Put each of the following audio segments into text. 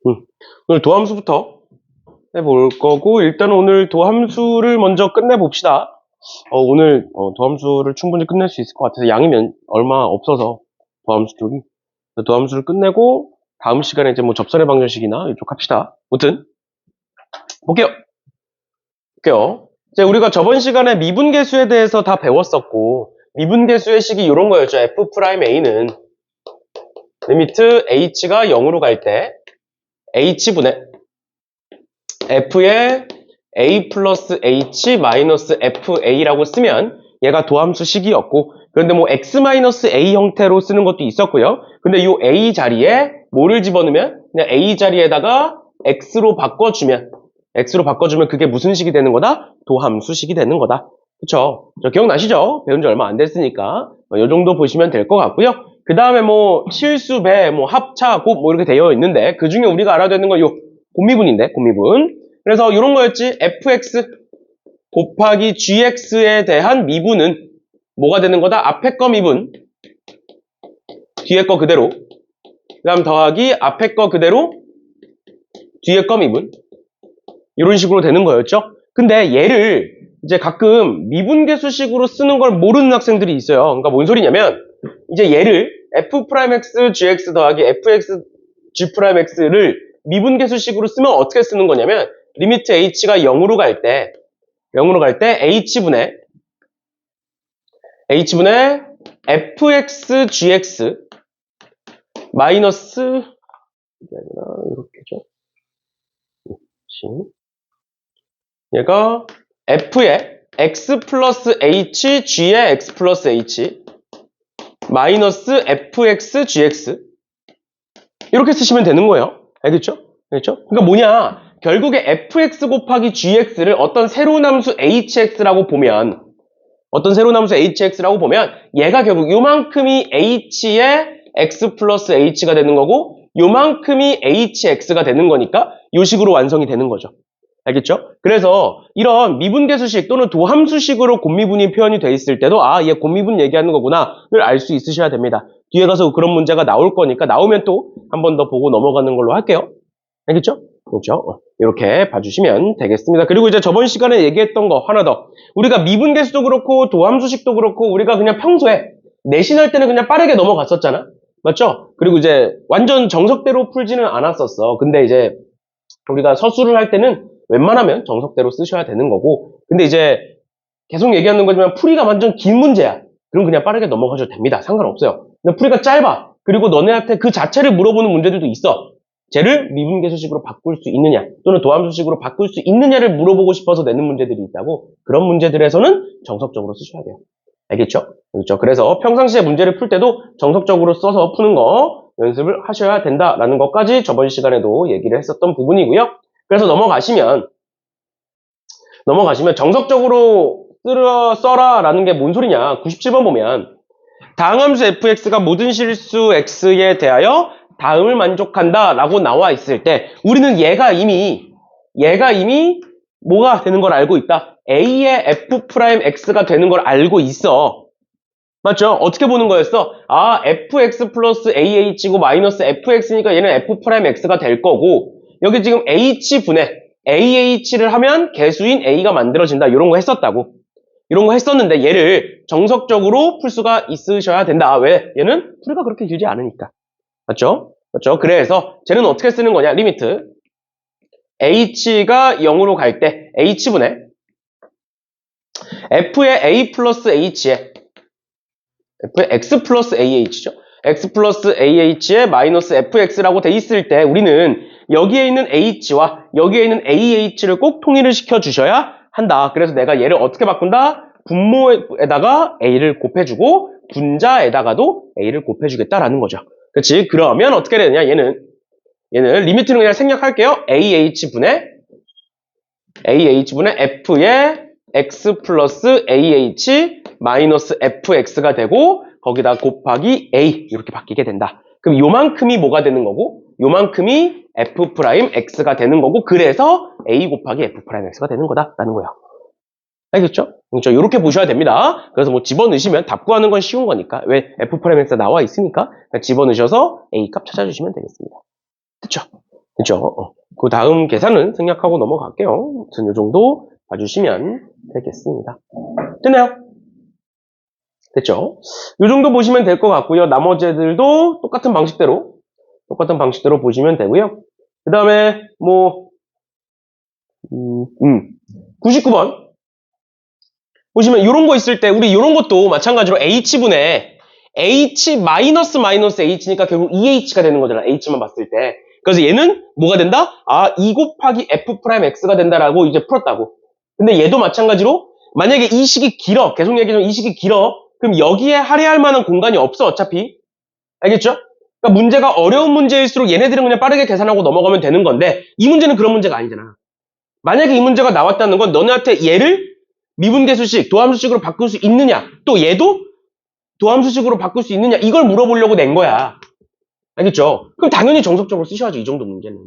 오늘 도함수부터 해볼 거고, 일단 오늘 도함수를 먼저 끝내봅시다. 오늘 도함수를 충분히 끝낼 수 있을 것 같아서 양이 얼마 없어서 도함수 쪽이. 도함수를 끝내고 다음 시간에 이제 뭐 접선의 방정식이나 이쪽 합시다. 아무튼 볼게요. 이제 우리가 저번 시간에 미분계수에 대해서 다 배웠었고, 미분계수의 식이 이런 거였죠. F'A는 리미트 h가 0으로 갈 때 h분의 f의 a 플러스 h 마이너스 fa라고 쓰면 얘가 도함수식이었고, 그런데 뭐 x 마이너스 a 형태로 쓰는 것도 있었고요. 근데 이 a 자리에 뭐를 집어넣으면 그냥 a 자리에다가 x로 바꿔주면 그게 무슨 식이 되는 거다? 도함수식이 되는 거다. 그쵸? 기억나시죠? 배운 지 얼마 안 됐으니까 이 정도 보시면 될 것 같고요. 그 다음에 뭐 실수, 배, 뭐 합차, 곱 뭐 이렇게 되어 있는데 그 중에 우리가 알아야 되는 건 요 곱미분인데, 곱미분. 그래서 이런 거였지. fx 곱하기 gx에 대한 미분은 뭐가 되는 거다? 앞에 거 미분, 뒤에 거 그대로. 그 다음 더하기 앞에 거 그대로, 뒤에 거 미분. 이런 식으로 되는 거였죠. 근데 얘를 이제 가끔 미분계수식으로 쓰는 걸 모르는 학생들이 있어요. 그러니까 뭔 소리냐면, 이제 얘를 f'x gx 더하기 fx g'x를 미분계수식으로 쓰면 어떻게 쓰는 거냐면, 리미트 h가 0으로 갈 때 h분의 fx gx 마이너스, 이게 아니라 이렇게죠. 얘가 f의 x 플러스 h, g의 x 플러스 h 마이너스 fx gx 이렇게 쓰시면 되는 거예요. 알겠죠? 그러니까 뭐냐, 결국에 fx 곱하기 gx를 어떤 새로운 함수 hx라고 보면 얘가 결국 요만큼이 h의 x 플러스 h가 되는 거고, 요만큼이 hx가 되는 거니까 요 식으로 완성이 되는 거죠. 알겠죠? 그래서 이런 미분계수식 또는 도함수식으로 곱미분이 표현이 돼 있을 때도 얘 곱미분 얘기하는 거구나를 알 수 있으셔야 됩니다. 뒤에 가서 그런 문제가 나올 거니까 나오면 또 한 번 더 보고 넘어가는 걸로 할게요. 알겠죠? 그렇죠? 이렇게 봐주시면 되겠습니다. 그리고 이제 저번 시간에 얘기했던 거 하나 더. 우리가 미분계수도 그렇고 도함수식도 그렇고 우리가 그냥 평소에 내신할 때는 그냥 빠르게 넘어갔었잖아. 맞죠? 그리고 이제 완전 정석대로 풀지는 않았었어. 근데 이제 우리가 서술을 할 때는 웬만하면 정석대로 쓰셔야 되는 거고, 근데 이제 계속 얘기하는 거지만 풀이가 완전 긴 문제야. 그럼 그냥 빠르게 넘어가셔도 됩니다. 상관없어요. 근데 풀이가 짧아. 그리고 너네한테 그 자체를 물어보는 문제들도 있어. 쟤를 미분계수식으로 바꿀 수 있느냐 또는 도함수식으로 바꿀 수 있느냐를 물어보고 싶어서 내는 문제들이 있다고. 그런 문제들에서는 정석적으로 쓰셔야 돼요. 알겠죠? 그렇죠? 그래서 평상시에 문제를 풀 때도 정석적으로 써서 푸는 거 연습을 하셔야 된다라는 것까지 저번 시간에도 얘기를 했었던 부분이고요. 그래서 넘어가시면 정석적으로 써라라는 게 뭔 소리냐. 97번 보면 다항함수 fx가 모든 실수 x에 대하여 다음을 만족한다 라고 나와 있을 때 우리는 얘가 이미 뭐가 되는 걸 알고 있다. a의 f'x가 되는 걸 알고 있어. 맞죠? 어떻게 보는 거였어? fx 플러스 ah고 마이너스 fx니까 얘는 f'x가 될 거고, 여기 지금 h분의 ah를 하면 개수인 a가 만들어진다. 이런 거 했었다고. 이런 거 했었는데 얘를 정석적으로 풀 수가 있으셔야 된다. 왜? 얘는 풀이가 그렇게 길지 않으니까. 맞죠? 그래서 쟤는 어떻게 쓰는 거냐? 리미트 h가 0으로 갈 때 h분의 f의 a 플러스 h에 f의 x 플러스 ah죠. x 플러스 ah에 마이너스 fx라고 돼 있을 때 우리는 여기에 있는 h와 여기에 있는 ah를 꼭 통일을 시켜주셔야 한다. 그래서 내가 얘를 어떻게 바꾼다? 분모에다가 a를 곱해주고 분자에다가도 a를 곱해주겠다라는 거죠. 그렇지? 그러면 어떻게 되느냐? 얘는 리미트는 그냥 생략할게요. ah분의 f의 x 플러스 ah 마이너스 fx가 되고 거기다 곱하기 a 이렇게 바뀌게 된다. 그럼 요만큼이 뭐가 되는 거고 요만큼이 f'x가 되는 거고, 그래서 a 곱하기 f'x가 되는 거다라는 거예요. 알겠죠? 그렇죠? 이렇게 보셔야 됩니다. 그래서 뭐 집어넣으시면 답 구하는 건 쉬운 거니까, 왜 f'x가 나와 있으니까 집어넣으셔서 a 값 찾아주시면 되겠습니다. 그쵸? 그죠? 그 다음 계산은 생략하고 넘어갈게요. 아무튼 이 정도 봐주시면 되겠습니다. 됐나요? 됐죠? 이 정도 보시면 될 것 같고요. 나머지 애들도 똑같은 방식대로 보시면 되고요. 그 다음에 99번 보시면 이런 거 있을 때 우리 이런 것도 마찬가지로 H분의 H 마이너스 H니까 결국 2H가 되는 거잖아. H만 봤을 때. 그래서 얘는 뭐가 된다? 2 곱하기 F 프라임 X가 된다라고 이제 풀었다고. 근데 얘도 마찬가지로 만약에 이 식이 길어. 계속 얘기하면 이 식이 길어. 그럼 여기에 할애할 만한 공간이 없어. 어차피. 알겠죠? 그러니까 문제가 어려운 문제일수록 얘네들은 그냥 빠르게 계산하고 넘어가면 되는 건데 이 문제는 그런 문제가 아니잖아. 만약에 이 문제가 나왔다는 건 너네한테 얘를 미분계수식, 도함수식으로 바꿀 수 있느냐, 또 얘도 도함수식으로 바꿀 수 있느냐, 이걸 물어보려고 낸 거야. 알겠죠? 그럼 당연히 정석적으로 쓰셔야죠, 이 정도 문제는.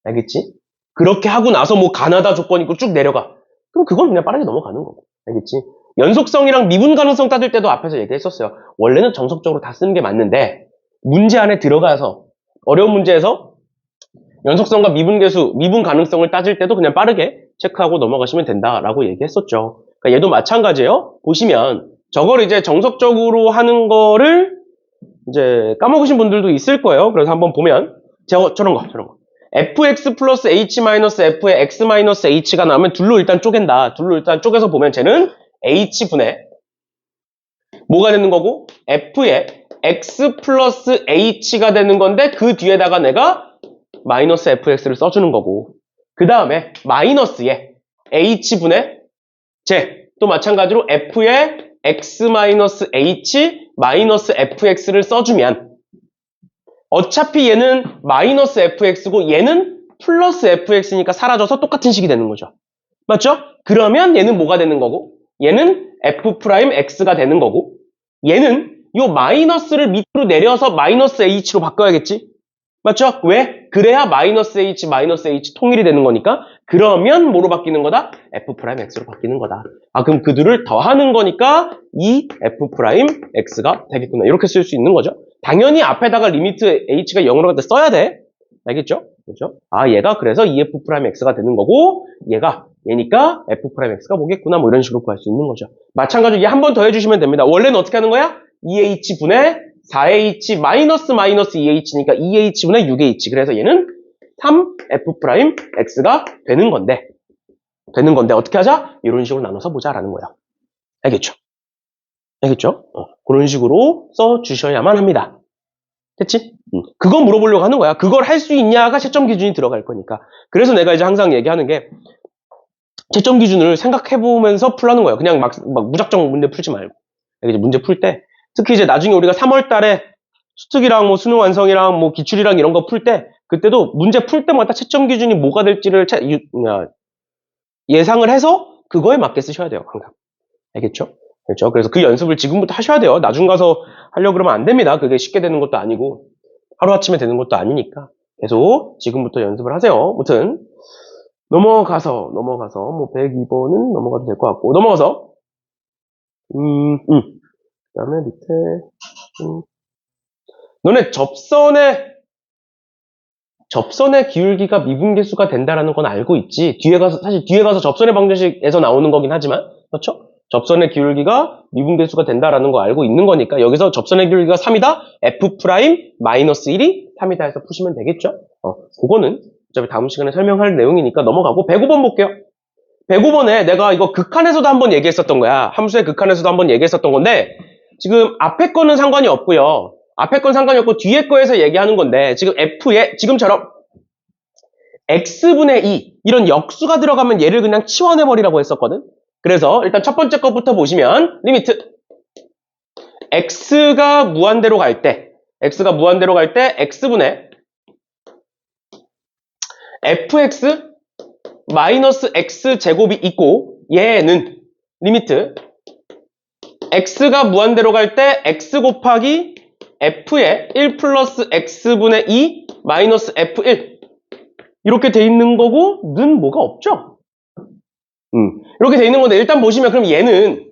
알겠지? 그렇게 하고 나서 가나다 조건 있고 쭉 내려가. 그럼 그건 그냥 빠르게 넘어가는 거고. 알겠지? 연속성이랑 미분 가능성 따질 때도 앞에서 얘기했었어요. 원래는 정석적으로 다 쓰는 게 맞는데, 문제 안에 들어가서, 어려운 문제에서 연속성과 미분계수, 미분 가능성을 따질 때도 그냥 빠르게 체크하고 넘어가시면 된다라고 얘기했었죠. 그러니까 얘도 마찬가지예요. 보시면 저걸 이제 정석적으로 하는 거를 이제 까먹으신 분들도 있을 거예요. 그래서 한번 보면 저런 거. fx 플러스 h 마이너스 f의 x 마이너스 h가 나오면 둘로 일단 쪼갠다. 둘로 일단 쪼개서 보면 쟤는 h분의 뭐가 되는 거고 f의 x 플러스 h가 되는 건데 그 뒤에다가 내가 마이너스 fx를 써주는 거고 그 다음에 마이너스에 h분의 또 마찬가지로 f의 x 마이너스 h 마이너스 fx를 써주면 어차피 얘는 마이너스 fx고 얘는 플러스 fx니까 사라져서 똑같은 식이 되는 거죠. 맞죠? 그러면 얘는 뭐가 되는 거고 얘는 f 프라임 x가 되는 거고 얘는 요 마이너스를 밑으로 내려서 마이너스 h로 바꿔야겠지? 맞죠? 왜? 그래야 마이너스 h 통일이 되는 거니까 그러면 뭐로 바뀌는 거다? f 프라임 x로 바뀌는 거다. 그럼 그 둘을 더하는 거니까 이 f 프라임 x가 되겠구나. 이렇게 쓸 수 있는 거죠. 당연히 앞에다가 리미트 h가 0으로 갈 때 써야 돼. 알겠죠? 그렇죠? 얘가 그래서 2f 프라임 x가 되는 거고 얘니까 f 프라임 x가 뭐겠구나. 이런 식으로 구할 수 있는 거죠. 마찬가지로 얘 한 번 더 해주시면 됩니다. 원래는 어떻게 하는 거야? 2h분의 4h 마이너스 2h니까 2h분의 6h. 그래서 얘는 3f 프라임 x가 되는 건데 어떻게 하자? 이런 식으로 나눠서 보자라는 거야. 알겠죠? 그런 식으로 써주셔야만 합니다. 됐지? 그거 물어보려고 하는 거야. 그걸 할 수 있냐가 채점 기준이 들어갈 거니까. 그래서 내가 이제 항상 얘기하는 게 채점 기준을 생각해보면서 풀라는 거예요. 그냥 막 무작정 문제 풀지 말고. 문제 풀 때 특히 이제 나중에 우리가 3월 달에 수특이랑 수능 완성이랑 기출이랑 이런 거 풀 때 그때도 문제 풀 때마다 채점 기준이 뭐가 될지를 예상을 해서 그거에 맞게 쓰셔야 돼요. 항상. 알겠죠? 그렇죠? 그래서 그 연습을 지금부터 하셔야 돼요. 나중 가서 하려고 그러면 안 됩니다. 그게 쉽게 되는 것도 아니고 하루아침에 되는 것도 아니니까 계속 지금부터 연습을 하세요. 아무튼 넘어가서 102번은 넘어가도 될 것 같고 넘어가서 그 다음에 밑에 너네 접선의 기울기가 미분계수가 된다라는 건 알고 있지. 사실 뒤에 가서 접선의 방정식에서 나오는 거긴 하지만 그렇죠? 접선의 기울기가 미분계수가 된다라는 거 알고 있는 거니까 여기서 접선의 기울기가 3이다? f 프라임 마이너스 1이 3이다 해서 푸시면 되겠죠? 그거는 어차피 다음 시간에 설명할 내용이니까 넘어가고 105번 볼게요. 105번에 내가 이거 극한에서도 한번 얘기했었던 거야. 함수의 극한에서도 한번 얘기했었던 건데 지금 앞에 거는 상관이 없고요. 앞에 건 상관이 없고 뒤에 거에서 얘기하는 건데 지금 f에 지금처럼 x분의 2 이런 역수가 들어가면 얘를 그냥 치워내버리라고 했었거든. 그래서 일단 첫 번째 것부터 보시면 리미트 x가 무한대로 갈 때 x분의 fx 마이너스 x제곱이 있고 얘는 리미트 x가 무한대로 갈 때 x 곱하기 f의 1 플러스 x분의 2 마이너스 f1 이렇게 돼 있는 거고 는 뭐가 없죠? 이렇게 돼 있는 건데 일단 보시면 그럼 얘는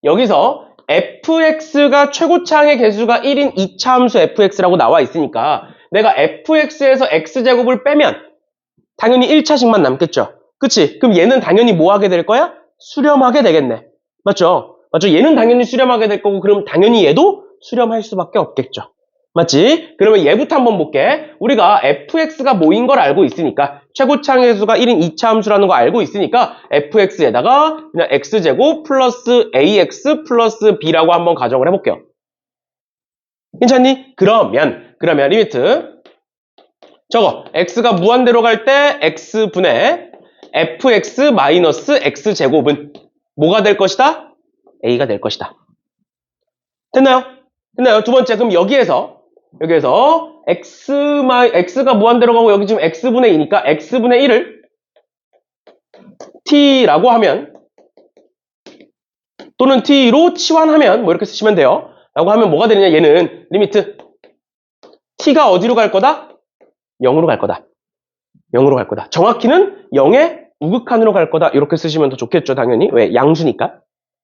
여기서 fx가 최고차항의 개수가 1인 2차 함수 fx라고 나와 있으니까 내가 fx에서 x제곱을 빼면 당연히 1차식만 남겠죠. 그치? 그럼 얘는 당연히 뭐 하게 될 거야? 수렴하게 되겠네. 맞죠? 맞죠? 얘는 당연히 수렴하게 될 거고 그럼 당연히 얘도 수렴할 수밖에 없겠죠. 맞지? 그러면 얘부터 한번 볼게. 우리가 fx가 뭐인 걸 알고 있으니까 최고차항의 수가 1인 2차 함수라는 거 알고 있으니까 fx에다가 그냥 x제곱 플러스 ax 플러스 b라고 한번 가정을 해볼게요. 괜찮니? 그러면 리미트 저거 x가 무한대로 갈 때 x분의 fx 마이너스 x제곱은 뭐가 될 것이다? a가 될 것이다. 됐나요? 됐나요? 두 번째, 그럼 여기에서 x가 무한대로 가고 여기 지금 x분의 2니까 x분의 1을 t라고 하면 또는 t로 치환하면 뭐 이렇게 쓰시면 돼요. 라고 하면 뭐가 되느냐? 얘는 리미트 t가 어디로 갈 거다? 0으로 갈 거다. 0으로 갈 거다. 정확히는 0의 우극한으로 갈 거다. 이렇게 쓰시면 더 좋겠죠, 당연히. 왜? 양수니까.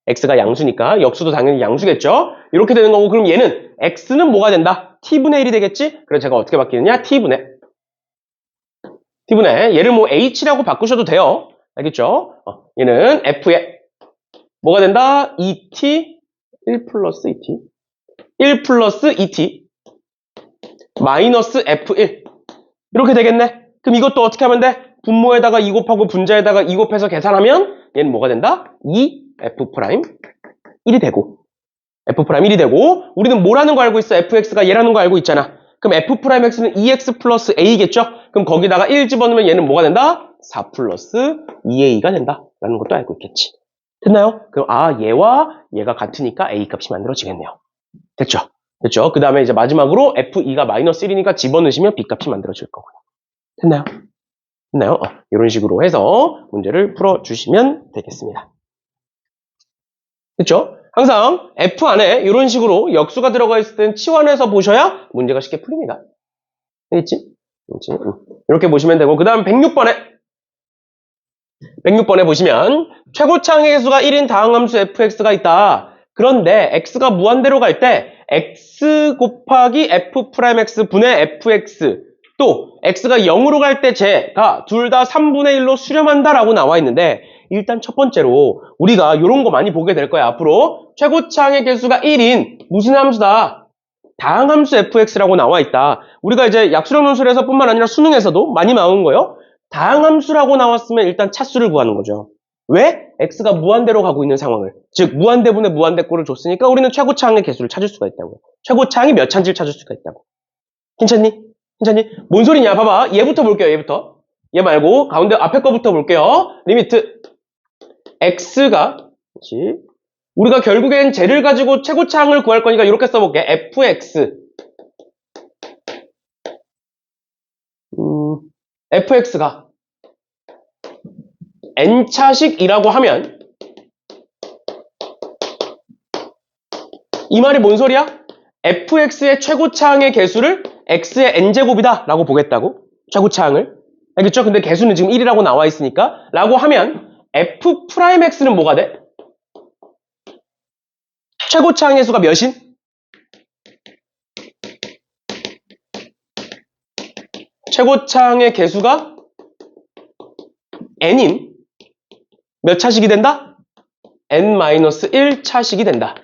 x가 양수니까 역수도 당연히 양수겠죠. 이렇게 되는 거고 그럼 얘는 x는 뭐가 된다? t분의 1이 되겠지? 그래서 제가 어떻게 바뀌느냐? t분의 얘를 뭐 h라고 바꾸셔도 돼요. 알겠죠? 얘는 f에 뭐가 된다? 2t 1 플러스 2t 1 플러스 2t 마이너스 f1 이렇게 되겠네. 그럼 이것도 어떻게 하면 돼? 분모에다가 2 곱하고 분자에다가 2 곱해서 계산하면 얘는 뭐가 된다? 2f'1이 되고 f'1이 되고 우리는 뭐라는 거 알고 있어? fx가 얘라는 거 알고 있잖아. 그럼 f'x는 2x 플러스 a겠죠? 그럼 거기다가 1 집어넣으면 얘는 뭐가 된다? 4 플러스 2a가 된다 라는 것도 알고 있겠지. 됐나요? 그럼 얘와 얘가 같으니까 a 값이 만들어지겠네요. 됐죠? 됐죠? 그 다음에 이제 마지막으로 f2가 마이너스 1이니까 집어넣으시면 b 값이 만들어질 거고요. 됐나요? 됐나요? 이런 식으로 해서 문제를 풀어주시면 되겠습니다. 됐죠? 항상 F 안에 이런 식으로 역수가 들어가 있을 땐 치환해서 보셔야 문제가 쉽게 풀립니다. 알겠지? 이렇게 보시면 되고 그 다음 106번에 보시면 최고차항의 개수가 1인 다항함수 fx가 있다. 그런데 x가 무한대로 갈 때 x 곱하기 f'x 분의 fx 또 x가 0으로 갈 때 쟤가 둘 다 3분의 1로 수렴한다라고 나와 있는데 일단 첫 번째로 우리가 이런 거 많이 보게 될 거야. 앞으로 최고차항의 개수가 1인 무슨 함수다? 다항함수 fx라고 나와 있다. 우리가 이제 약수령 논술에서 뿐만 아니라 수능에서도 많이 나오는 거예요. 다항함수라고 나왔으면 일단 차수를 구하는 거죠. 왜? x가 무한대로 가고 있는 상황을. 즉 무한대분의 무한대꼴을 줬으니까 우리는 최고차항의 개수를 찾을 수가 있다고요. 최고차항이 몇 차인지를 찾을 수가 있다고. 괜찮니? 괜찮니? 뭔 소리냐? 봐봐. 얘부터 볼게요. 얘부터. 얘 말고 가운데 앞에 거부터 볼게요. 리미트 x가 그렇지? 우리가 결국엔 쟤를 가지고 최고차항을 구할 거니까 이렇게 써볼게. fx fx가 n차식이라고 하면 이 말이 뭔 소리야? fx의 최고차항의 개수를 x의 n제곱이다 라고 보겠다고? 최고차항을. 알겠죠? 근데 개수는 지금 1이라고 나와 있으니까 라고 하면 f'x는 뭐가 돼? 최고차항의 수가 몇인? 최고차항의 개수가 n인 몇 차식이 된다? n-1차식이 된다.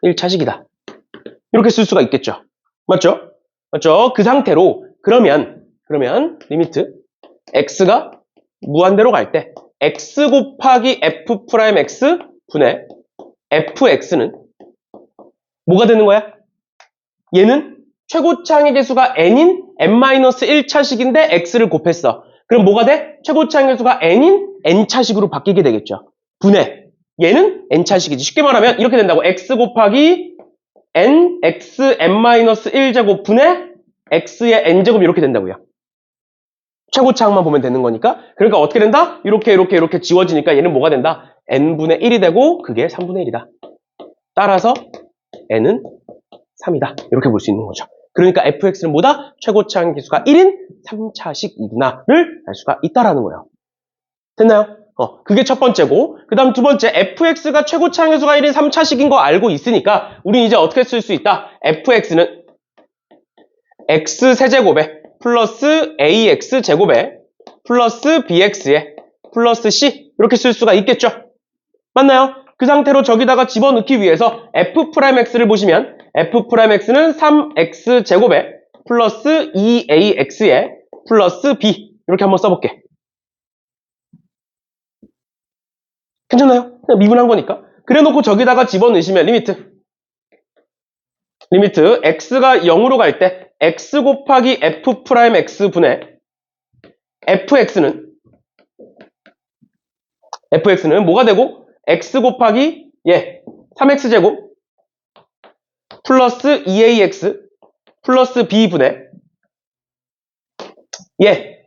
1차식이다. 이렇게 쓸 수가 있겠죠. 맞죠? 맞죠? 그 상태로 그러면 리미트 x가 무한대로 갈 때 x 곱하기 f'x 분의 fx는 뭐가 되는 거야? 얘는 최고차항의 개수가 n인 n-1차식인데 x를 곱했어. 그럼 뭐가 돼? 최고차항의 개수가 n인 n차식으로 바뀌게 되겠죠. 분의 얘는 n차식이지. 쉽게 말하면 이렇게 된다고. x 곱하기 n x n-1제곱 분의 x의 n제곱 이렇게 된다고요. 최고차항만 보면 되는 거니까. 그러니까 어떻게 된다? 이렇게 지워지니까 얘는 뭐가 된다? n분의 1이 되고 그게 3분의 1이다. 따라서 n은 3이다. 이렇게 볼 수 있는 거죠. 그러니까 fx는 뭐다? 최고차항 개수가 1인 3차식이구나를 알 수가 있다라는 거예요. 됐나요? 그게 첫 번째고 그 다음 두 번째 fx가 최고차항 개수가 1인 3차식인 거 알고 있으니까 우린 이제 어떻게 쓸 수 있다? fx는 x세제곱에 플러스 ax제곱에 플러스 bx에 플러스 c 이렇게 쓸 수가 있겠죠? 맞나요? 그 상태로 저기다가 집어넣기 위해서 f'x를 보시면 f'x는 3x제곱에 플러스 2ax에 플러스 b 이렇게 한번 써볼게. 괜찮나요? 그냥 미분한 거니까. 그래놓고 저기다가 집어넣으시면 리미트 x가 0으로 갈 때 x 곱하기 f'x 분의 fx는 뭐가 되고 x 곱하기 3x제곱 플러스 2ax 플러스 b 분의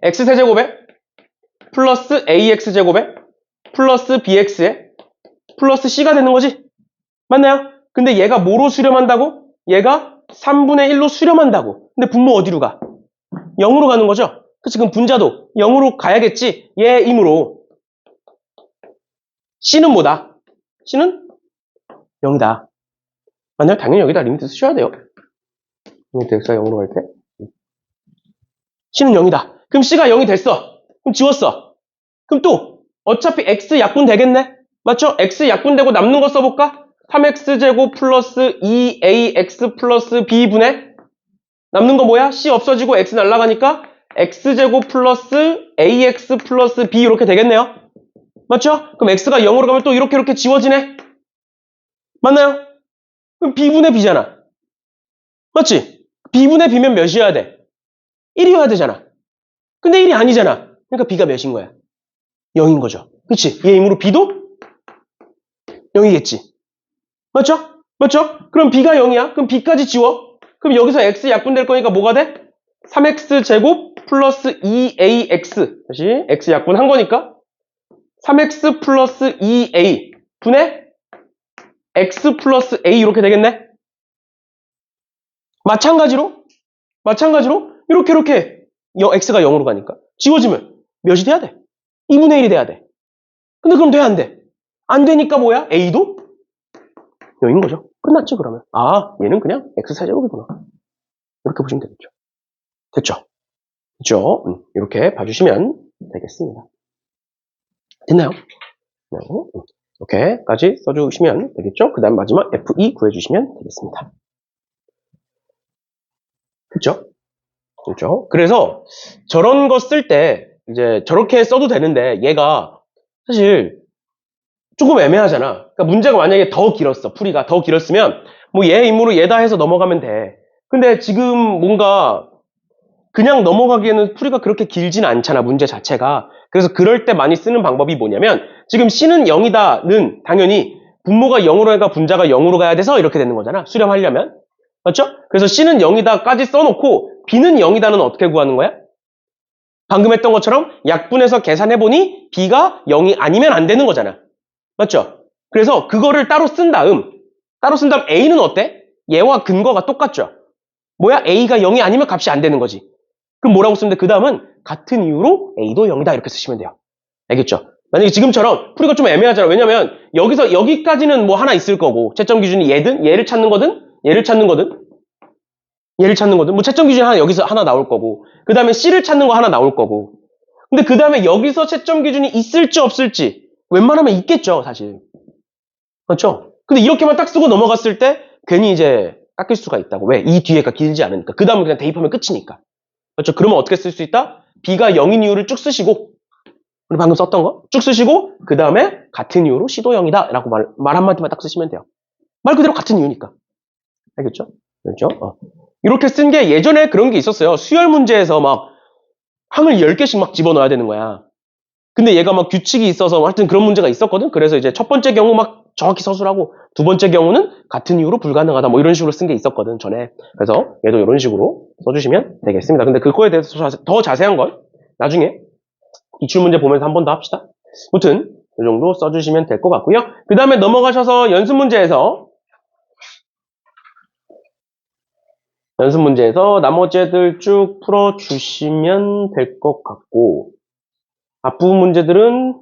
x세제곱에 플러스 ax제곱에 플러스 bx에 플러스 c가 되는 거지. 맞나요? 근데 얘가 뭐로 수렴한다고? 얘가 3분의 1로 수렴한다고. 근데 분모 어디로 가? 0으로 가는 거죠? 그치? 그럼 분자도 0으로 가야겠지? 얘이므로 C는 뭐다? C는 0이다. 맞나요? 당연히 여기다 리미트 쓰셔야 돼요. 리미트 X가 0으로 갈 때. C는 0이다. 그럼 C가 0이 됐어. 그럼 지웠어. 그럼 또 어차피 X 약분 되겠네? 맞죠? X 약분되고 남는 거 써볼까? 3x제곱 플러스 2ax 플러스 b분의 남는 거 뭐야? C 없어지고 x 날아가니까 x제곱 플러스 ax 플러스 b 이렇게 되겠네요. 맞죠? 그럼 x가 0으로 가면 또 이렇게 지워지네. 맞나요? 그럼 b분의 b잖아. 맞지? b분의 b면 몇이어야 돼? 1이어야 되잖아. 근데 1이 아니잖아. 그러니까 b가 몇인 거야? 0인 거죠. 그치? 얘이므로 b도 0이겠지. 맞죠? 맞죠? 그럼 b가 0이야. 그럼 b까지 지워. 그럼 여기서 x 약분될 거니까 뭐가 돼? 3x제곱 플러스 2ax. 다시 x 약분한 거니까 3x 플러스 2a 분의 x 플러스 a 이렇게 되겠네? 마찬가지로 이렇게 x가 0으로 가니까 지워지면 몇이 돼야 돼? 2분의 1이 돼야 돼. 근데 그럼 돼, 안 돼? 안 되니까 뭐야? a도 0인 거죠. 끝났지 그러면. 아, 얘는 그냥 x세제곱이구나. 이렇게 보시면 되겠죠. 됐죠? 이렇게 봐주시면 되겠습니다. 됐나요? 이렇게까지 써주시면 되겠죠? 그 다음 마지막 F2 구해주시면 되겠습니다. 됐죠? 그래서 저런 거 쓸 때 이제 저렇게 써도 되는데 얘가 사실 조금 애매하잖아. 그러니까 문제가 만약에 더 길었어. 풀이가 더 길었으면 뭐 얘 임무로 얘다 해서 넘어가면 돼. 근데 지금 뭔가 그냥 넘어가기에는 풀이가 그렇게 길진 않잖아. 문제 자체가. 그래서 그럴 때 많이 쓰는 방법이 뭐냐면 지금 C는 0이다는 당연히 분모가 0으로 가니까 분자가 0으로 가야 돼서 이렇게 되는 거잖아. 수렴하려면. 맞죠? 그래서 C는 0이다까지 써놓고 B는 0이다는 어떻게 구하는 거야? 방금 했던 것처럼 약분해서 계산해보니 B가 0이 아니면 안 되는 거잖아. 맞죠? 그래서 그거를 따로 쓴 다음 A는 어때? 얘와 근거가 똑같죠? 뭐야? A가 0이 아니면 값이 안 되는 거지. 그럼 뭐라고 쓰면 돼? 그 다음은 같은 이유로 A도 0이다 이렇게 쓰시면 돼요. 알겠죠? 만약에 지금처럼 풀이가 좀 애매하잖아. 왜냐면 여기서 여기까지는 뭐 하나 있을 거고 채점 기준이 얘를 찾는 거든 뭐 채점 기준이 여기서 하나 나올 거고 그 다음에 C를 찾는 거 하나 나올 거고 근데 그 다음에 여기서 채점 기준이 있을지 없을지 웬만하면 있겠죠 사실. 그렇죠? 근데 이렇게만 딱 쓰고 넘어갔을 때 괜히 이제 깎일 수가 있다고. 왜? 이 뒤에가 길지 않으니까. 그 다음은 그냥 대입하면 끝이니까. 그렇죠? 그러면 어떻게 쓸 수 있다? B가 0인 이유를 쭉 쓰시고 우리 방금 썼던 거 쭉 쓰시고 그 다음에 같은 이유로 C도 0이다 라고 말 한마디만 딱 쓰시면 돼요. 말 그대로 같은 이유니까. 알겠죠? 그렇죠? 이렇게 쓴 게 예전에 그런 게 있었어요. 수열 문제에서 막 항을 10개씩 막 집어넣어야 되는 거야. 근데 얘가 막 규칙이 있어서 하여튼 그런 문제가 있었거든. 그래서 이제 첫 번째 경우 막 정확히 서술하고 두 번째 경우는 같은 이유로 불가능하다 뭐 이런 식으로 쓴 게 있었거든 전에. 그래서 얘도 이런 식으로 써주시면 되겠습니다. 근데 그거에 대해서 더 자세한 건 나중에 기출문제 보면서 한 번 더 합시다. 아무튼 이 정도 써주시면 될 것 같고요. 그 다음에 넘어가셔서 연습문제에서 나머지 애들 쭉 풀어주시면 될 것 같고 앞부분 문제들은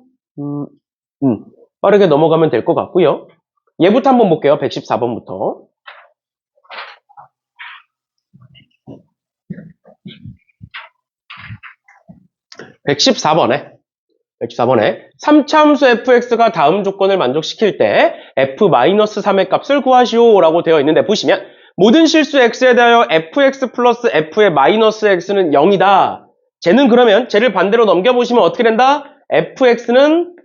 빠르게 넘어가면 될 것 같고요. 얘부터 한번 볼게요. 114번부터. 114번에 3차 함수 fx가 다음 조건을 만족시킬 때 f-3의 값을 구하시오 라고 되어 있는데 보시면 모든 실수 x에 대하여 fx 플러스 f의 마이너스 x는 0이다. 쟤는 그러면 쟤를 반대로 넘겨보시면 어떻게 된다? fx는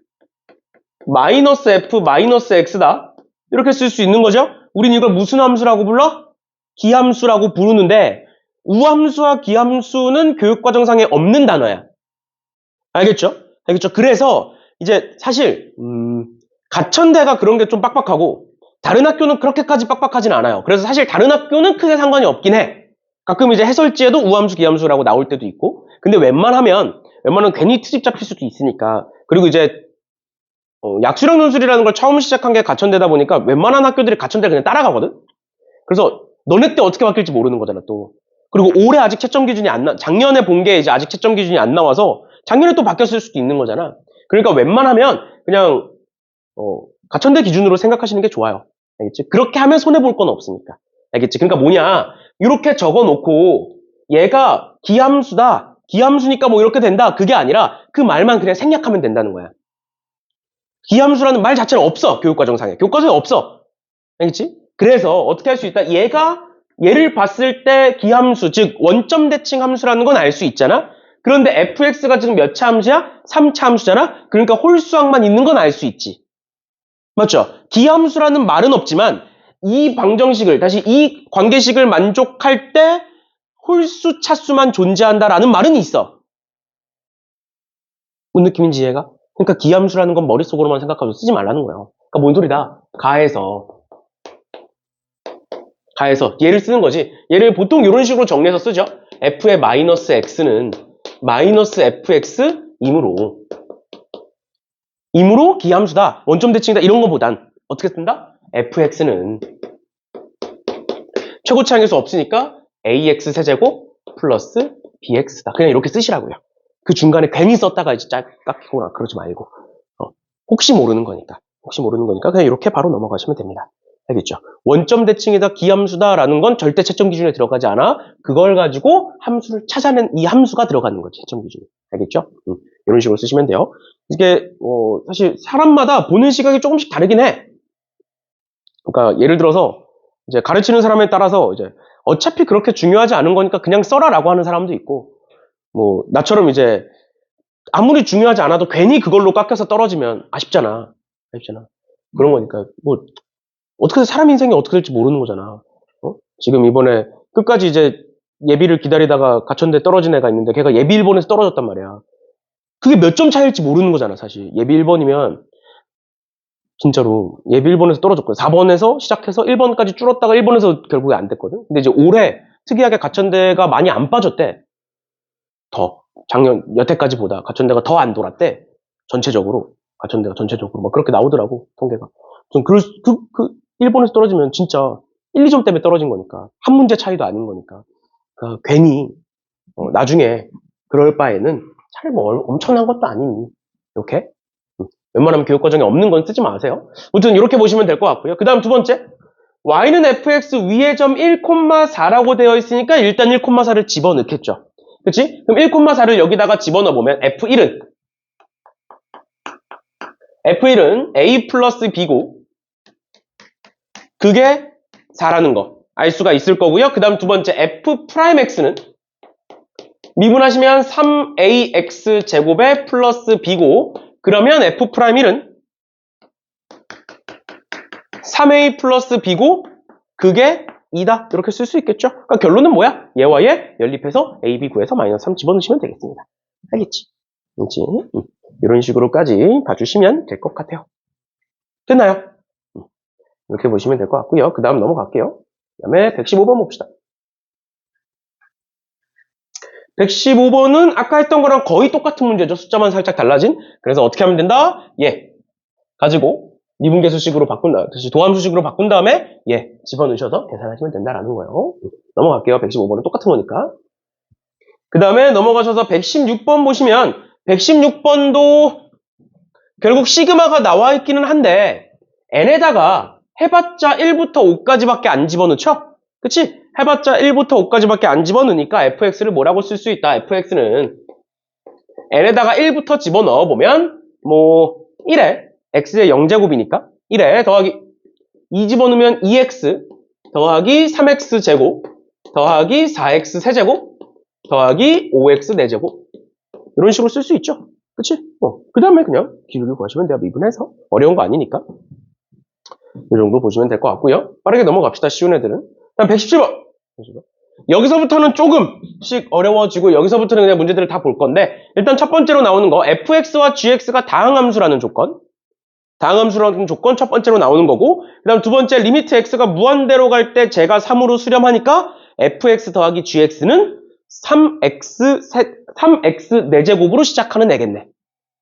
마이너스 f 마이너스 x다. 이렇게 쓸 수 있는 거죠. 우린 이걸 무슨 함수라고 불러? 기함수라고 부르는데 우함수와 기함수는 교육과정상에 없는 단어야. 알겠죠? 그래서 이제 사실 가천대가 그런 게 좀 빡빡하고 다른 학교는 그렇게까지 빡빡하진 않아요. 그래서 사실 다른 학교는 크게 상관이 없긴 해. 가끔 이제 해설지에도 우함수, 기함수라고 나올 때도 있고. 근데 웬만하면 괜히 트집 잡힐 수도 있으니까. 그리고 이제 약수령 논술이라는 걸 처음 시작한 게 가천대다 보니까 웬만한 학교들이 가천대를 그냥 따라가거든? 그래서 너네 때 어떻게 바뀔지 모르는 거잖아, 또. 그리고 올해 아직 채점 기준이 작년에 본 게 이제 아직 채점 기준이 안 나와서 작년에 또 바뀌었을 수도 있는 거잖아. 그러니까 웬만하면 그냥 가천대 기준으로 생각하시는 게 좋아요. 알겠지? 그렇게 하면 손해볼 건 없으니까. 알겠지? 그러니까 뭐냐, 이렇게 적어놓고 얘가 기함수다, 기함수니까 뭐 이렇게 된다, 그게 아니라 그 말만 그냥 생략하면 된다는 거야. 기함수라는 말 자체는 없어, 교육과정상에. 교과서에 없어. 알겠지? 그래서 어떻게 할 수 있다? 얘를 봤을 때 기함수, 즉 원점 대칭 함수라는 건 알 수 있잖아? 그런데 fx가 지금 몇 차 함수야? 3차 함수잖아? 그러니까 홀수항만 있는 건 알 수 있지. 맞죠? 기함수라는 말은 없지만 이 방정식을, 다시 이 관계식을 만족할 때 홀수 차수만 존재한다라는 말은 있어. 뭔 느낌인지 이해가? 그러니까 기함수라는 건 머릿속으로만 생각하고 쓰지 말라는 거예요. 그러니까 뭔 소리다? 가해서 얘를 쓰는 거지. 얘를 보통 이런 식으로 정리해서 쓰죠. f의 마이너스 x는 마이너스 fx이므로 기함수다, 원점 대칭이다, 이런 거보단 어떻게 쓴다? fx는 최고치 항일수 없으니까 ax 세제곱 플러스 bx다. 그냥 이렇게 쓰시라고요. 그 중간에 괜히 썼다가 이제 깎이거나 그러지 말고. 혹시 모르는 거니까 그냥 이렇게 바로 넘어가시면 됩니다. 알겠죠? 원점 대칭이다, 기함수다라는 건 절대 채점 기준에 들어가지 않아. 그걸 가지고 함수를 찾아낸 이 함수가 들어가는 거지, 채점 기준에. 알겠죠? 이런 식으로 쓰시면 돼요. 이게 사실 사람마다 보는 시각이 조금씩 다르긴 해. 그러니까 예를 들어서 이제 가르치는 사람에 따라서 이제 어차피 그렇게 중요하지 않은 거니까 그냥 써라라고 하는 사람도 있고, 뭐 나처럼 이제 아무리 중요하지 않아도 괜히 그걸로 깎여서 떨어지면 아쉽잖아. 그런 거니까 뭐 어떻게 사람 인생이 어떻게 될지 모르는 거잖아. 지금 이번에 끝까지 이제 예비를 기다리다가 가천대 떨어진 애가 있는데 걔가 예비 1번에서 떨어졌단 말이야. 그게 몇 점 차일지 모르는 거잖아, 사실. 예비 1번이면 진짜로 예비 1번에서 떨어졌거든. 4번에서 시작해서 1번까지 줄었다가 1번에서 결국에 안 됐거든. 근데 이제 올해 특이하게 가천대가 많이 안 빠졌대. 작년 여태까지보다 가천대가 더 안 돌았대. 가천대가 전체적으로 막 그렇게 나오더라고, 통계가. 좀 일본에서 떨어지면 진짜 1, 2점 때문에 떨어진 거니까. 한 문제 차이도 아닌 거니까. 그러니까 괜히 나중에 그럴 바에는 차라리 뭐 엄청난 것도 아니니. 이렇게 웬만하면 교육과정에 없는 건 쓰지 마세요. 아무튼 이렇게 보시면 될 것 같고요. 그 다음 두 번째, y는 fx 위의 점 1,4라고 되어 있으니까 일단 1,4를 집어넣겠죠. 그치? 그럼 1,4를 여기다가 집어넣어보면 F1은 A 플러스 B고 그게 4라는 거 알 수가 있을 거고요. 그 다음 두 번째 F'X는 미분하시면 3AX 제곱에 플러스 B고 그러면 F'L은 3A 플러스 B고 그게 2다. 이렇게 쓸 수 있겠죠? 그러니까 결론은 뭐야? 얘와 얘 연립해서 A, B 구해서 마이너스 3 집어넣으시면 되겠습니다. 알겠지? 그렇지? 이런 식으로까지 봐주시면 될 것 같아요. 됐나요? 이렇게 보시면 될 것 같고요. 그 다음 넘어갈게요. 그 다음에 115번 봅시다. 115번은 아까 했던 거랑 거의 똑같은 문제죠. 숫자만 살짝 달라진. 그래서 어떻게 하면 된다? 얘 가지고 미분계수식으로 다시 도함수식으로 바꾼 다음에 얘 집어넣으셔서 계산하시면 된다라는 거예요. 넘어갈게요. 115번은 똑같은 거니까. 그 다음에 넘어가셔서 116번 보시면 116번도 결국 시그마가 나와 있기는 한데 n에다가 해봤자 1부터 5까지밖에 안 집어넣죠? 그치? 해봤자 1부터 5까지밖에 안 집어넣으니까 fx를 뭐라고 쓸 수 있다? fx는 n에다가 1부터 집어넣어 보면 뭐 1에 x의 0제곱이니까 1에 더하기 2 집어넣으면 2x 더하기 3x 제곱 더하기 4x 세제곱 더하기 5x 4제곱 이런 식으로 쓸 수 있죠. 그치? 그 다음에 그냥 기울기 구하시면 돼요. 미분해서. 어려운 거 아니니까. 이 정도 보시면 될 것 같고요. 빠르게 넘어갑시다. 쉬운 애들은. 다음 117번. 여기서부터는 조금씩 어려워지고 여기서부터는 그냥 문제들을 다 볼 건데 일단 첫 번째로 나오는 거 fx와 gx가 다항함수라는 조건. 다항함수라는 조건 첫 번째로 나오는 거고 그 다음 두 번째 리미트 x가 무한대로 갈 때 제가 3으로 수렴하니까 fx 더하기 gx는 3x 4제곱으로 시작하는 애겠네.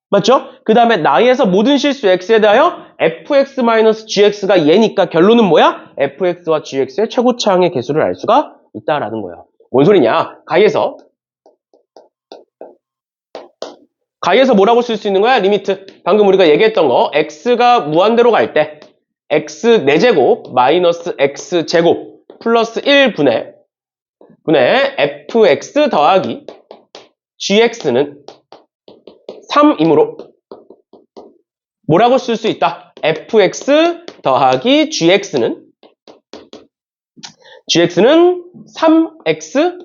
맞죠? 그 다음에 나에서 모든 실수 x에 대하여 fx-gx가 얘니까 결론은 뭐야? fx와 gx의 최고차항의 개수를 알 수가 있다라는 거야. 뭔 소리냐? 가에서 뭐라고 쓸 수 있는 거야? 리미트. 방금 우리가 얘기했던 거 x가 무한대로 갈 때 x 4제곱 마이너스 x 제곱 플러스 1분의 fx 더하기 gx는 3이므로 뭐라고 쓸 수 있다? fx 더하기 gx는 3x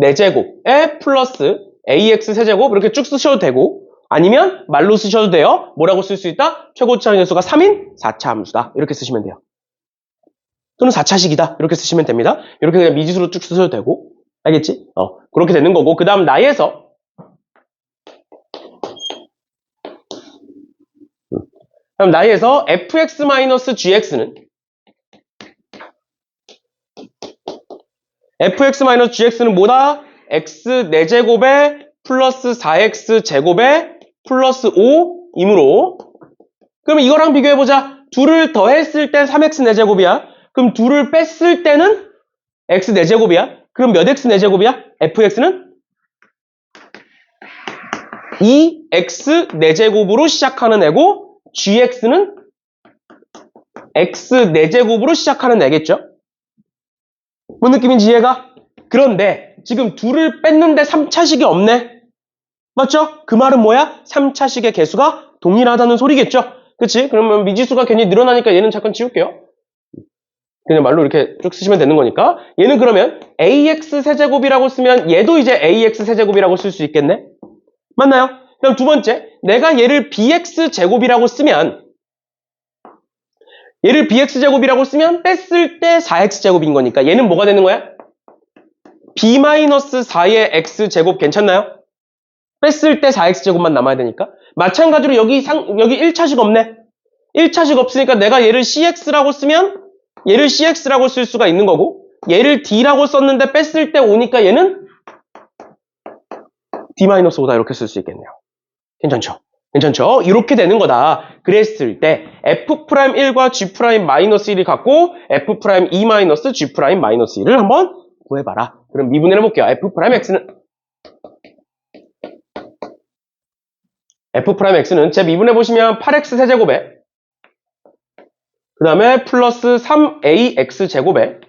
4제곱에 플러스 ax 세제곱 이렇게 쭉 쓰셔도 되고 아니면 말로 쓰셔도 돼요. 뭐라고 쓸 수 있다? 최고차항 녀수가 3인 4차 함수다. 이렇게 쓰시면 돼요. 또는 4차식이다. 이렇게 쓰시면 됩니다. 이렇게 그냥 미지수로 쭉 쓰셔도 되고 알겠지? 그렇게 되는 거고 그 다음 나에서 그럼 나에서 fx-gx는 뭐다? x 4제곱에 플러스 4x 제곱에 플러스 5이므로 그럼 이거랑 비교해보자. 둘을 더했을 때 3x 4제곱이야. 그럼 둘을 뺐을 때는 x 4제곱이야. 그럼 몇 x 4제곱이야? fx는 2x 4제곱으로 시작하는 애고 gx는 x 4제곱으로 시작하는 애겠죠? 뭔 느낌인지 이해가? 그런데 지금 둘을 뺐는데 3차식이 없네. 맞죠? 그 말은 뭐야? 3차식의 개수가 동일하다는 소리겠죠? 그치? 그러면 미지수가 괜히 늘어나니까 얘는 잠깐 지울게요. 그냥 말로 이렇게 쭉 쓰시면 되는 거니까 얘는 그러면 ax 세제곱이라고 쓰면 얘도 이제 ax 세제곱이라고 쓸 수 있겠네? 맞나요? 그럼 두 번째, 내가 얘를 bx 제곱이라고 쓰면 뺐을 때 4x 제곱인 거니까 얘는 뭐가 되는 거야? b-4의 x 제곱 괜찮나요? 뺐을 때 4x 제곱만 남아야 되니까 마찬가지로 여기 1차식 없네. 1차식 없으니까 내가 얘를 cx라고 쓰면 얘를 cx라고 쓸 수가 있는 거고 얘를 d라고 썼는데 뺐을 때 오니까 얘는 d-5다 이렇게 쓸 수 있겠네요. 괜찮죠? 이렇게 되는 거다. 그랬을 때 f'1과 g'-1을 갖고 f'2-g'-1을 한번 구해봐라. 그럼 미분을 해볼게요. f'x는 제 미분해보시면 8x 세제곱에 그 다음에 플러스 3ax 제곱에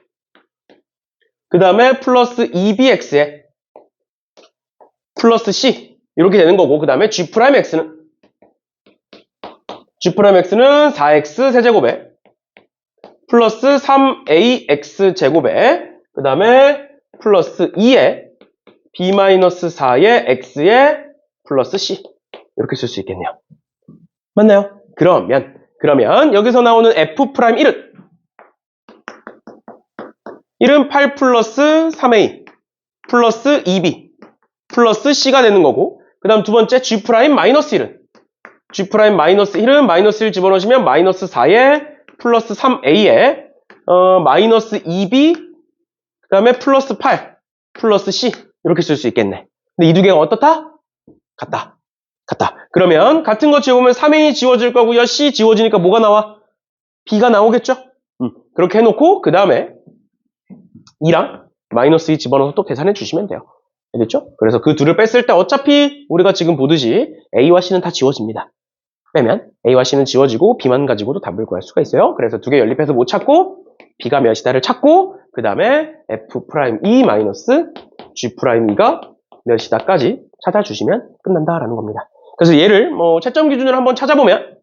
그 다음에 플러스 2bx에 플러스 c 이렇게 되는 거고 그 다음에 g'x는 4x 세제곱에 플러스 3ax 제곱에 그 다음에 플러스 2에 b-4의 x에 플러스 c 이렇게 쓸 수 있겠네요. 맞나요? 그러면 여기서 나오는 f'1은 8 플러스 3a 플러스 2b 플러스 c가 되는 거고 그 다음 두 번째 g'-1은 마이너스 1 집어넣으시면 마이너스 4에 플러스 3a에 마이너스 2b 그 다음에 플러스 8 플러스 c 이렇게 쓸 수 있겠네. 근데 이 두 개가 어떻다? 같다. 그러면 같은 거 지워보면 3a 지워질 거고요. c 지워지니까 뭐가 나와? b가 나오겠죠? 그렇게 해놓고 그 다음에 2랑 마이너스 2 집어넣어서 또 계산해 주시면 돼요. 알겠죠? 그래서 그 둘을 뺐을 때 어차피 우리가 지금 보듯이 a와 c는 다 지워집니다. 빼면 a와 c는 지워지고 b만 가지고도 답을 구할 수가 있어요. 그래서 두 개 연립해서 못 찾고 b가 몇이다를 찾고 그 다음에 f'2 마이너스 g'2가 몇이다까지 찾아주시면 끝난다라는 겁니다. 그래서 얘를 채점 기준으로 한번 찾아보면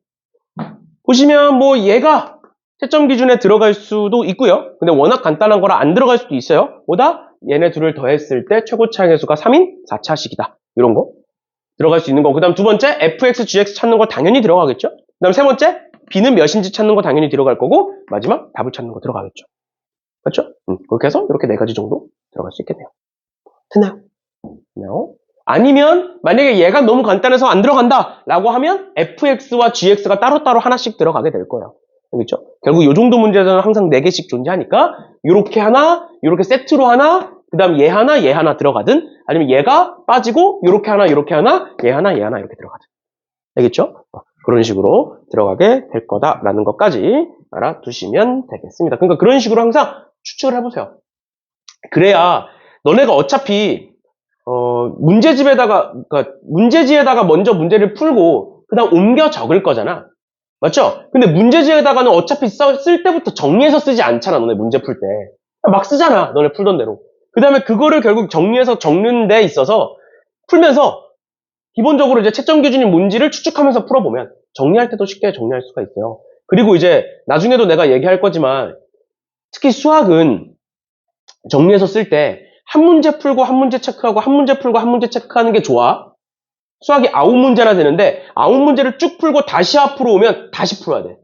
보시면 얘가 채점 기준에 들어갈 수도 있고요. 근데 워낙 간단한 거라 안 들어갈 수도 있어요. 보다 얘네 둘을 더했을 때 최고 차항의 수가 3인 4차식이다. 이런 거 들어갈 수 있는 거. 그 다음 두 번째 fx, gx 찾는 거 당연히 들어가겠죠. 그 다음 세 번째 b는 몇인지 찾는 거 당연히 들어갈 거고 마지막 답을 찾는 거 들어가겠죠. 그렇죠? 그렇게 해서 이렇게 네 가지 정도 들어갈 수 있겠네요. 됐나요? No. 아니면 만약에 얘가 너무 간단해서 안 들어간다 라고 하면 fx와 gx가 따로따로 하나씩 들어가게 될 거예요. 알겠죠? 결국 이 정도 문제에서는 항상 4개씩 존재하니까 요렇게 하나, 요렇게 세트로 하나, 그 다음 얘 하나, 얘 하나 들어가든 아니면 얘가 빠지고 요렇게 하나, 요렇게 하나, 얘 하나, 얘 하나 이렇게 들어가든. 알겠죠? 그런 식으로 들어가게 될 거다라는 것까지 알아두시면 되겠습니다. 그러니까 그런 식으로 항상 추측을 해보세요. 그래야 너네가 어차피 문제지에다가 먼저 문제를 풀고 그 다음 옮겨 적을 거잖아. 맞죠? 근데 문제지에다가는 어차피 쓸 때부터 정리해서 쓰지 않잖아. 너네 문제 풀 때. 막 쓰잖아. 너네 풀던 대로. 그 다음에 그거를 결국 정리해서 적는 데 있어서 풀면서 기본적으로 이제 채점 기준이 뭔지를 추측하면서 풀어보면 정리할 때도 쉽게 정리할 수가 있어요. 그리고 이제 나중에도 내가 얘기할 거지만 특히 수학은 정리해서 쓸 때 한 문제 풀고 한 문제 체크하고 한 문제 풀고 한 문제 체크하는 게 좋아. 수학이 9문제나 되는데 9문제를 쭉 풀고 다시 앞으로 오면 다시 풀어야 돼.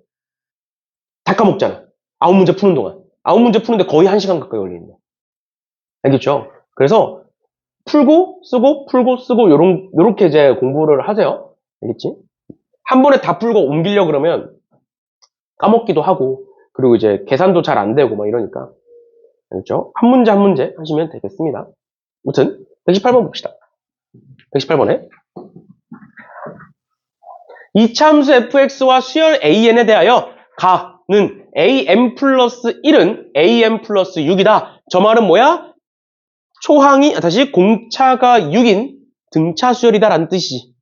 다 까먹잖아. 9문제 푸는 동안. 9문제 푸는데 거의 1시간 가까이 걸리는 거야. 알겠죠? 그래서 풀고 쓰고 풀고 쓰고 요렇게 이제 공부를 하세요. 알겠지? 한 번에 다 풀고 옮기려고 그러면 까먹기도 하고 그리고 이제 계산도 잘 안 되고 막 이러니까. 알겠죠? 한 문제 한 문제 하시면 되겠습니다. 아무튼 118번 봅시다. 118번에 이차함수 fx와 수열 an에 대하여 가는 am 플러스 1은 am 플러스 6이다. 저 말은 뭐야? 다시 공차가 6인 등차 수열이다 라는 뜻이지.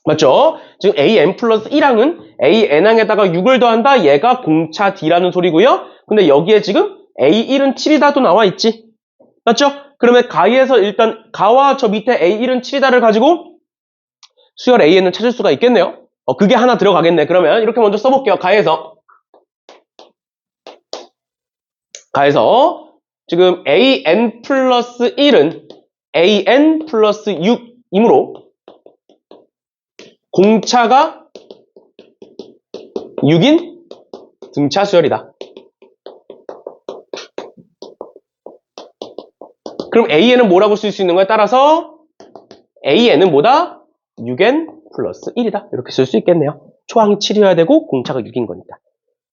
맞죠? 지금 am 플러스 1항은 an항에다가 6을 더한다. 얘가 공차 d라는 소리고요. 근데 여기에 지금 a1은 7이다도 나와 있지. 맞죠? 그러면 가에서 일단 가와 저 밑에 a1은 7이다를 가지고 수열 an을 찾을 수가 있겠네요. 그게 하나 들어가겠네. 그러면 이렇게 먼저 써볼게요. 가에서 지금 an 플러스 1은 an 플러스 6이므로 공차가 6인 등차 수열이다. 그럼 an은 뭐라고 쓸 수 있는 거에 따라서 an은 뭐다? 6n 플러스 1이다. 이렇게 쓸 수 있겠네요. 초항이 7이어야 되고 공차가 6인 거니까.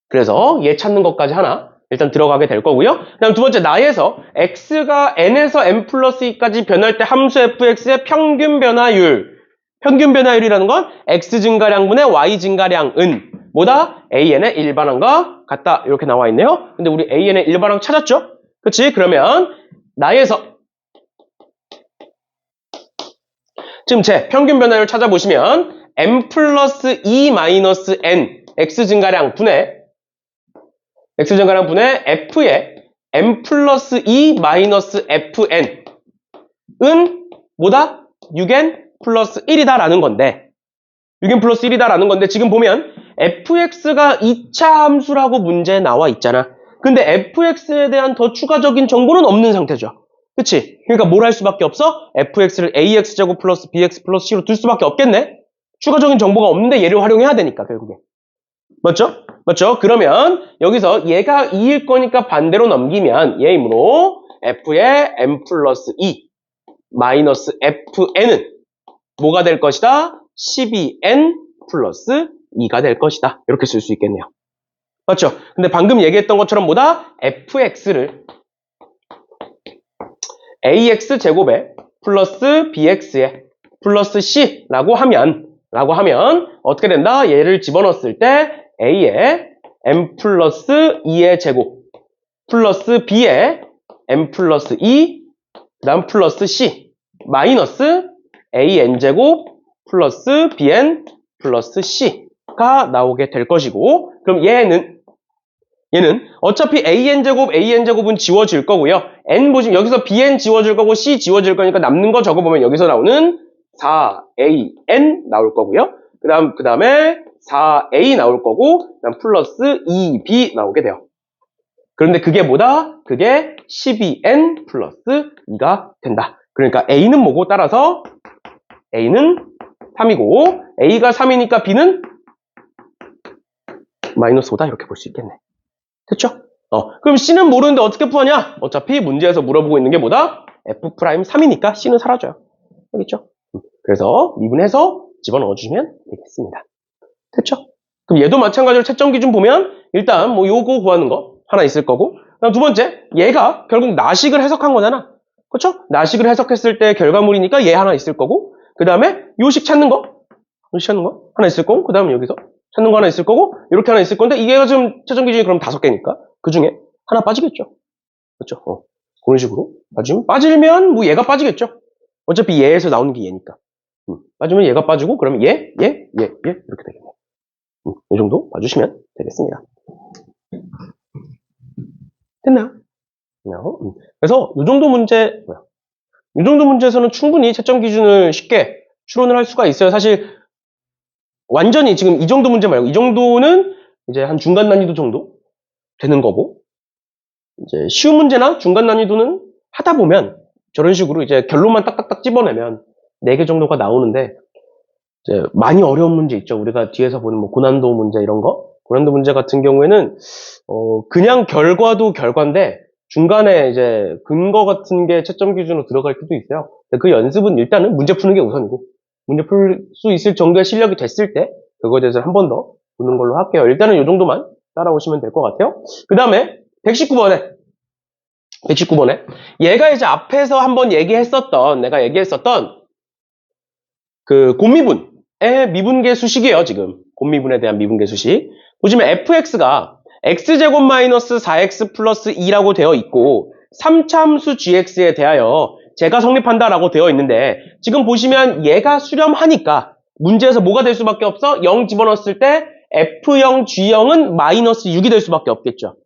그래서 얘 찾는 것까지 하나 일단 들어가게 될 거고요. 그 다음 두 번째 나에서 x가 n에서 n 플러스 2까지 변할 때 함수 fx의 평균 변화율. 평균 변화율이라는 건 x 증가량분의 y 증가량은 뭐다? an의 일반항과 같다. 이렇게 나와 있네요. 근데 우리 an의 일반항 찾았죠? 그치? 그러면 나에서 지금 제 평균 변화율 찾아보시면 m 플러스 2 마이너스 n x 증가량 분의 f의 m 플러스 2 마이너스 fn은 뭐다? 6n 플러스 1이다 라는 건데 6n 플러스 1이다 라는 건데 지금 보면 fx가 2차 함수라고 문제에 나와 있잖아. 근데 fx에 대한 더 추가적인 정보는 없는 상태죠. 그치? 그러니까 뭘 할 수밖에 없어? fx를 ax제곱 플러스 bx 플러스 c로 둘 수밖에 없겠네? 추가적인 정보가 없는데 얘를 활용해야 되니까 결국에. 맞죠? 맞죠? 그러면 여기서 얘가 2일 거니까 반대로 넘기면 얘이므로 f의 m 플러스 2 마이너스 fn은 뭐가 될 것이다? 12n 플러스 2가 될 것이다. 이렇게 쓸 수 있겠네요. 맞죠? 근데 방금 얘기했던 것처럼 뭐다? fx를 ax 제곱에 플러스 bx에 플러스 c라고 하면 어떻게 된다? 얘를 집어넣었을 때 a에 m 플러스 2의 제곱 플러스 b에 m 플러스 2 그 다음 플러스 c 마이너스 an 제곱 플러스 bn 플러스 c가 나오게 될 것이고 그럼 얘는 얘는 어차피 an제곱은 지워질 거고요. n 보시면 여기서 bn 지워질 거고 c 지워질 거니까 남는 거 적어보면 여기서 나오는 4an 나올 거고요. 그 다음에 4a 나올 거고 그다음 플러스 2b 나오게 돼요. 그런데 그게 뭐다? 그게 12n 플러스 2가 된다. 그러니까 a는 뭐고 따라서 a는 3이고 a가 3이니까 b는 마이너스 5다 이렇게 볼 수 있겠네. 됐죠? 그럼 C는 모르는데 어떻게 구하냐? 어차피 문제에서 물어보고 있는 게 뭐다? F'3이니까 C는 사라져요. 알겠죠? 그래서 미분해서 집어넣어 주시면 되겠습니다. 됐죠? 그럼 얘도 마찬가지로 채점 기준 보면 일단 뭐 요거 구하는 거 하나 있을 거고 그다음 두 번째 얘가 결국 나식을 해석한 거잖아. 그렇죠? 나식을 해석했을 때 결과물이니까 얘 하나 있을 거고 그 다음에 요식 찾는 거 하나 있을 거고 그 다음에 여기서 찾는 거 하나 있을 거고 이렇게 하나 있을 건데 이게 지금 채점 기준이 그럼 5개니까 그 중에 하나 빠지겠죠. 그렇죠? 그런 식으로 빠지면 뭐 얘가 빠지겠죠. 어차피 얘에서 나오는 게 얘니까. 빠지면 얘가 빠지고 그러면 얘 이렇게 되겠네. 이 정도 봐주시면 되겠습니다. 됐나요? 그래서 이 정도 문제에서는 충분히 채점 기준을 쉽게 추론을 할 수가 있어요. 사실 완전히 지금 이 정도 문제 말고 이 정도는 이제 한 중간 난이도 정도 되는 거고 이제 쉬운 문제나 중간 난이도는 하다 보면 저런 식으로 이제 결론만 딱딱딱 집어내면 4개 정도가 나오는데 이제 많이 어려운 문제 있죠. 우리가 뒤에서 보는 뭐 고난도 문제 이런 거. 고난도 문제 같은 경우에는 그냥 결과도 결과인데 중간에 이제 근거 같은 게 채점 기준으로 들어갈 때도 있어요. 그 연습은 일단은 문제 푸는 게 우선이고 문제 풀 수 있을 정도의 실력이 됐을 때 그거에 대해서 한 번 더 보는 걸로 할게요. 일단은 이 정도만 따라오시면 될 것 같아요. 그 다음에 119번에 얘가 이제 앞에서 한번 내가 얘기했었던 그 곱미분의 미분계 수식이에요. 지금 곱미분에 대한 미분계 수식 보시면 fx가 x제곱 마이너스 4x 플러스 2라고 되어 있고 3차함수 gx에 대하여 제가 성립한다라고 되어 있는데 지금 보시면 얘가 수렴하니까 문제에서 뭐가 될 수밖에 없어? 0 집어넣었을 때 f0 g0은 마이너스 6이 될 수밖에 없겠죠.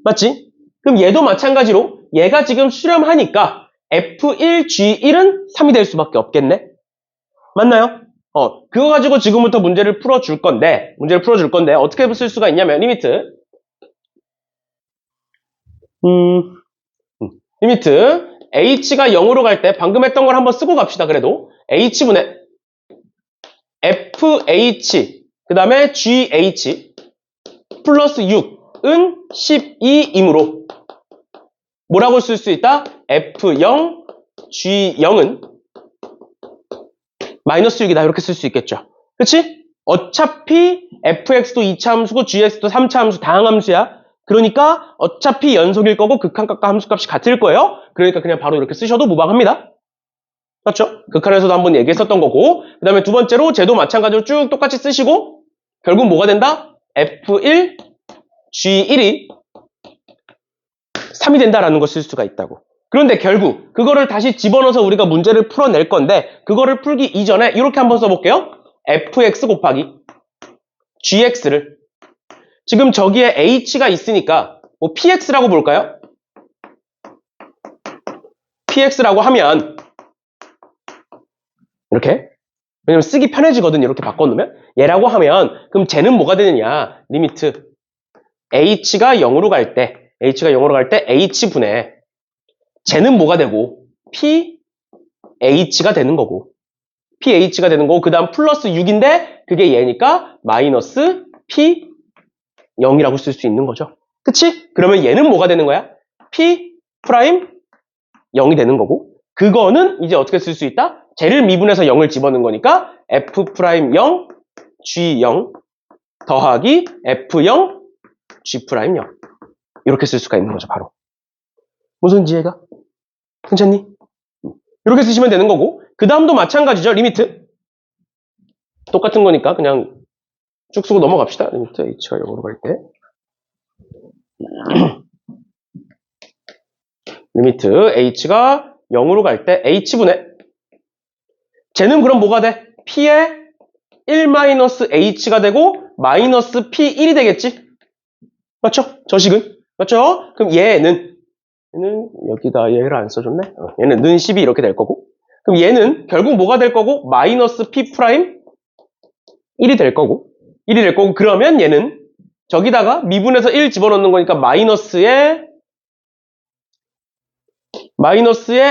맞지? 그럼 얘도 마찬가지로 얘가 지금 수렴하니까 f1 g1은 3이 될 수밖에 없겠네. 맞나요? 그거 가지고 지금부터 문제를 풀어줄 건데 어떻게 쓸 수가 있냐면 리미트 h가 0으로 갈 때 방금 했던 걸 한번 쓰고 갑시다. 그래도 h분의 fh 그 다음에 gh 플러스 6은 12이므로 뭐라고 쓸 수 있다? f0 g0은 마이너스 6이다 이렇게 쓸 수 있겠죠. 그치? 어차피 fx도 2차 함수고 gx도 3차 함수 다항함수야. 그러니까 어차피 연속일 거고 극한값과 함수값이 같을 거예요. 그러니까 그냥 바로 이렇게 쓰셔도 무방합니다. 그렇죠? 극한에서도 한번 얘기했었던 거고 그 다음에 두 번째로 쟤도 마찬가지로 쭉 똑같이 쓰시고 결국 뭐가 된다? f1 g1이 3이 된다라는 걸 쓸 수가 있다고. 그런데 결국 그거를 다시 집어넣어서 우리가 문제를 풀어낼 건데 그거를 풀기 이전에 이렇게 한번 써볼게요. fx 곱하기 gx를 지금 저기에 h가 있으니까 뭐 px라고 볼까요? px라고 하면 이렇게 왜냐면 쓰기 편해지거든. 이렇게 바꿔놓으면 얘라고 하면 그럼 쟤는 뭐가 되느냐 리미트 h가 0으로 갈 때 h분의 쟤는 뭐가 되고 ph가 되는 거고 그 다음 플러스 6인데 그게 얘니까 마이너스 p0이라고 쓸 수 있는 거죠. 그치? 그러면 얘는 뭐가 되는 거야? p 프라임 0이 되는 거고 그거는 이제 어떻게 쓸 수 있다? 쟤를 미분해서 0을 집어넣은 거니까 f 프라임 0 g0 더하기 f0 g 프라임 0 이렇게 쓸 수가 있는 거죠. 바로 무슨 지혜가? 괜찮니? 이렇게 쓰시면 되는 거고 그 다음도 마찬가지죠. 리미트 똑같은 거니까 그냥 쭉 쓰고 넘어갑시다. 리미트 h가 0으로 갈 때 리미트 h가 0으로 갈 때 h분의 쟤는 그럼 뭐가 돼? p의 1-h가 되고 마이너스 p1이 되겠지? 맞죠? 저식은? 맞죠? 그럼 얘는 여기다 얘를 안 써줬네? 얘는 는 12 이렇게 될 거고. 그럼 얘는 결국 뭐가 될 거고? 마이너스 P 프라임 1이 될 거고. 1이 될 거고. 그러면 얘는 저기다가 미분에서 1 집어넣는 거니까 마이너스에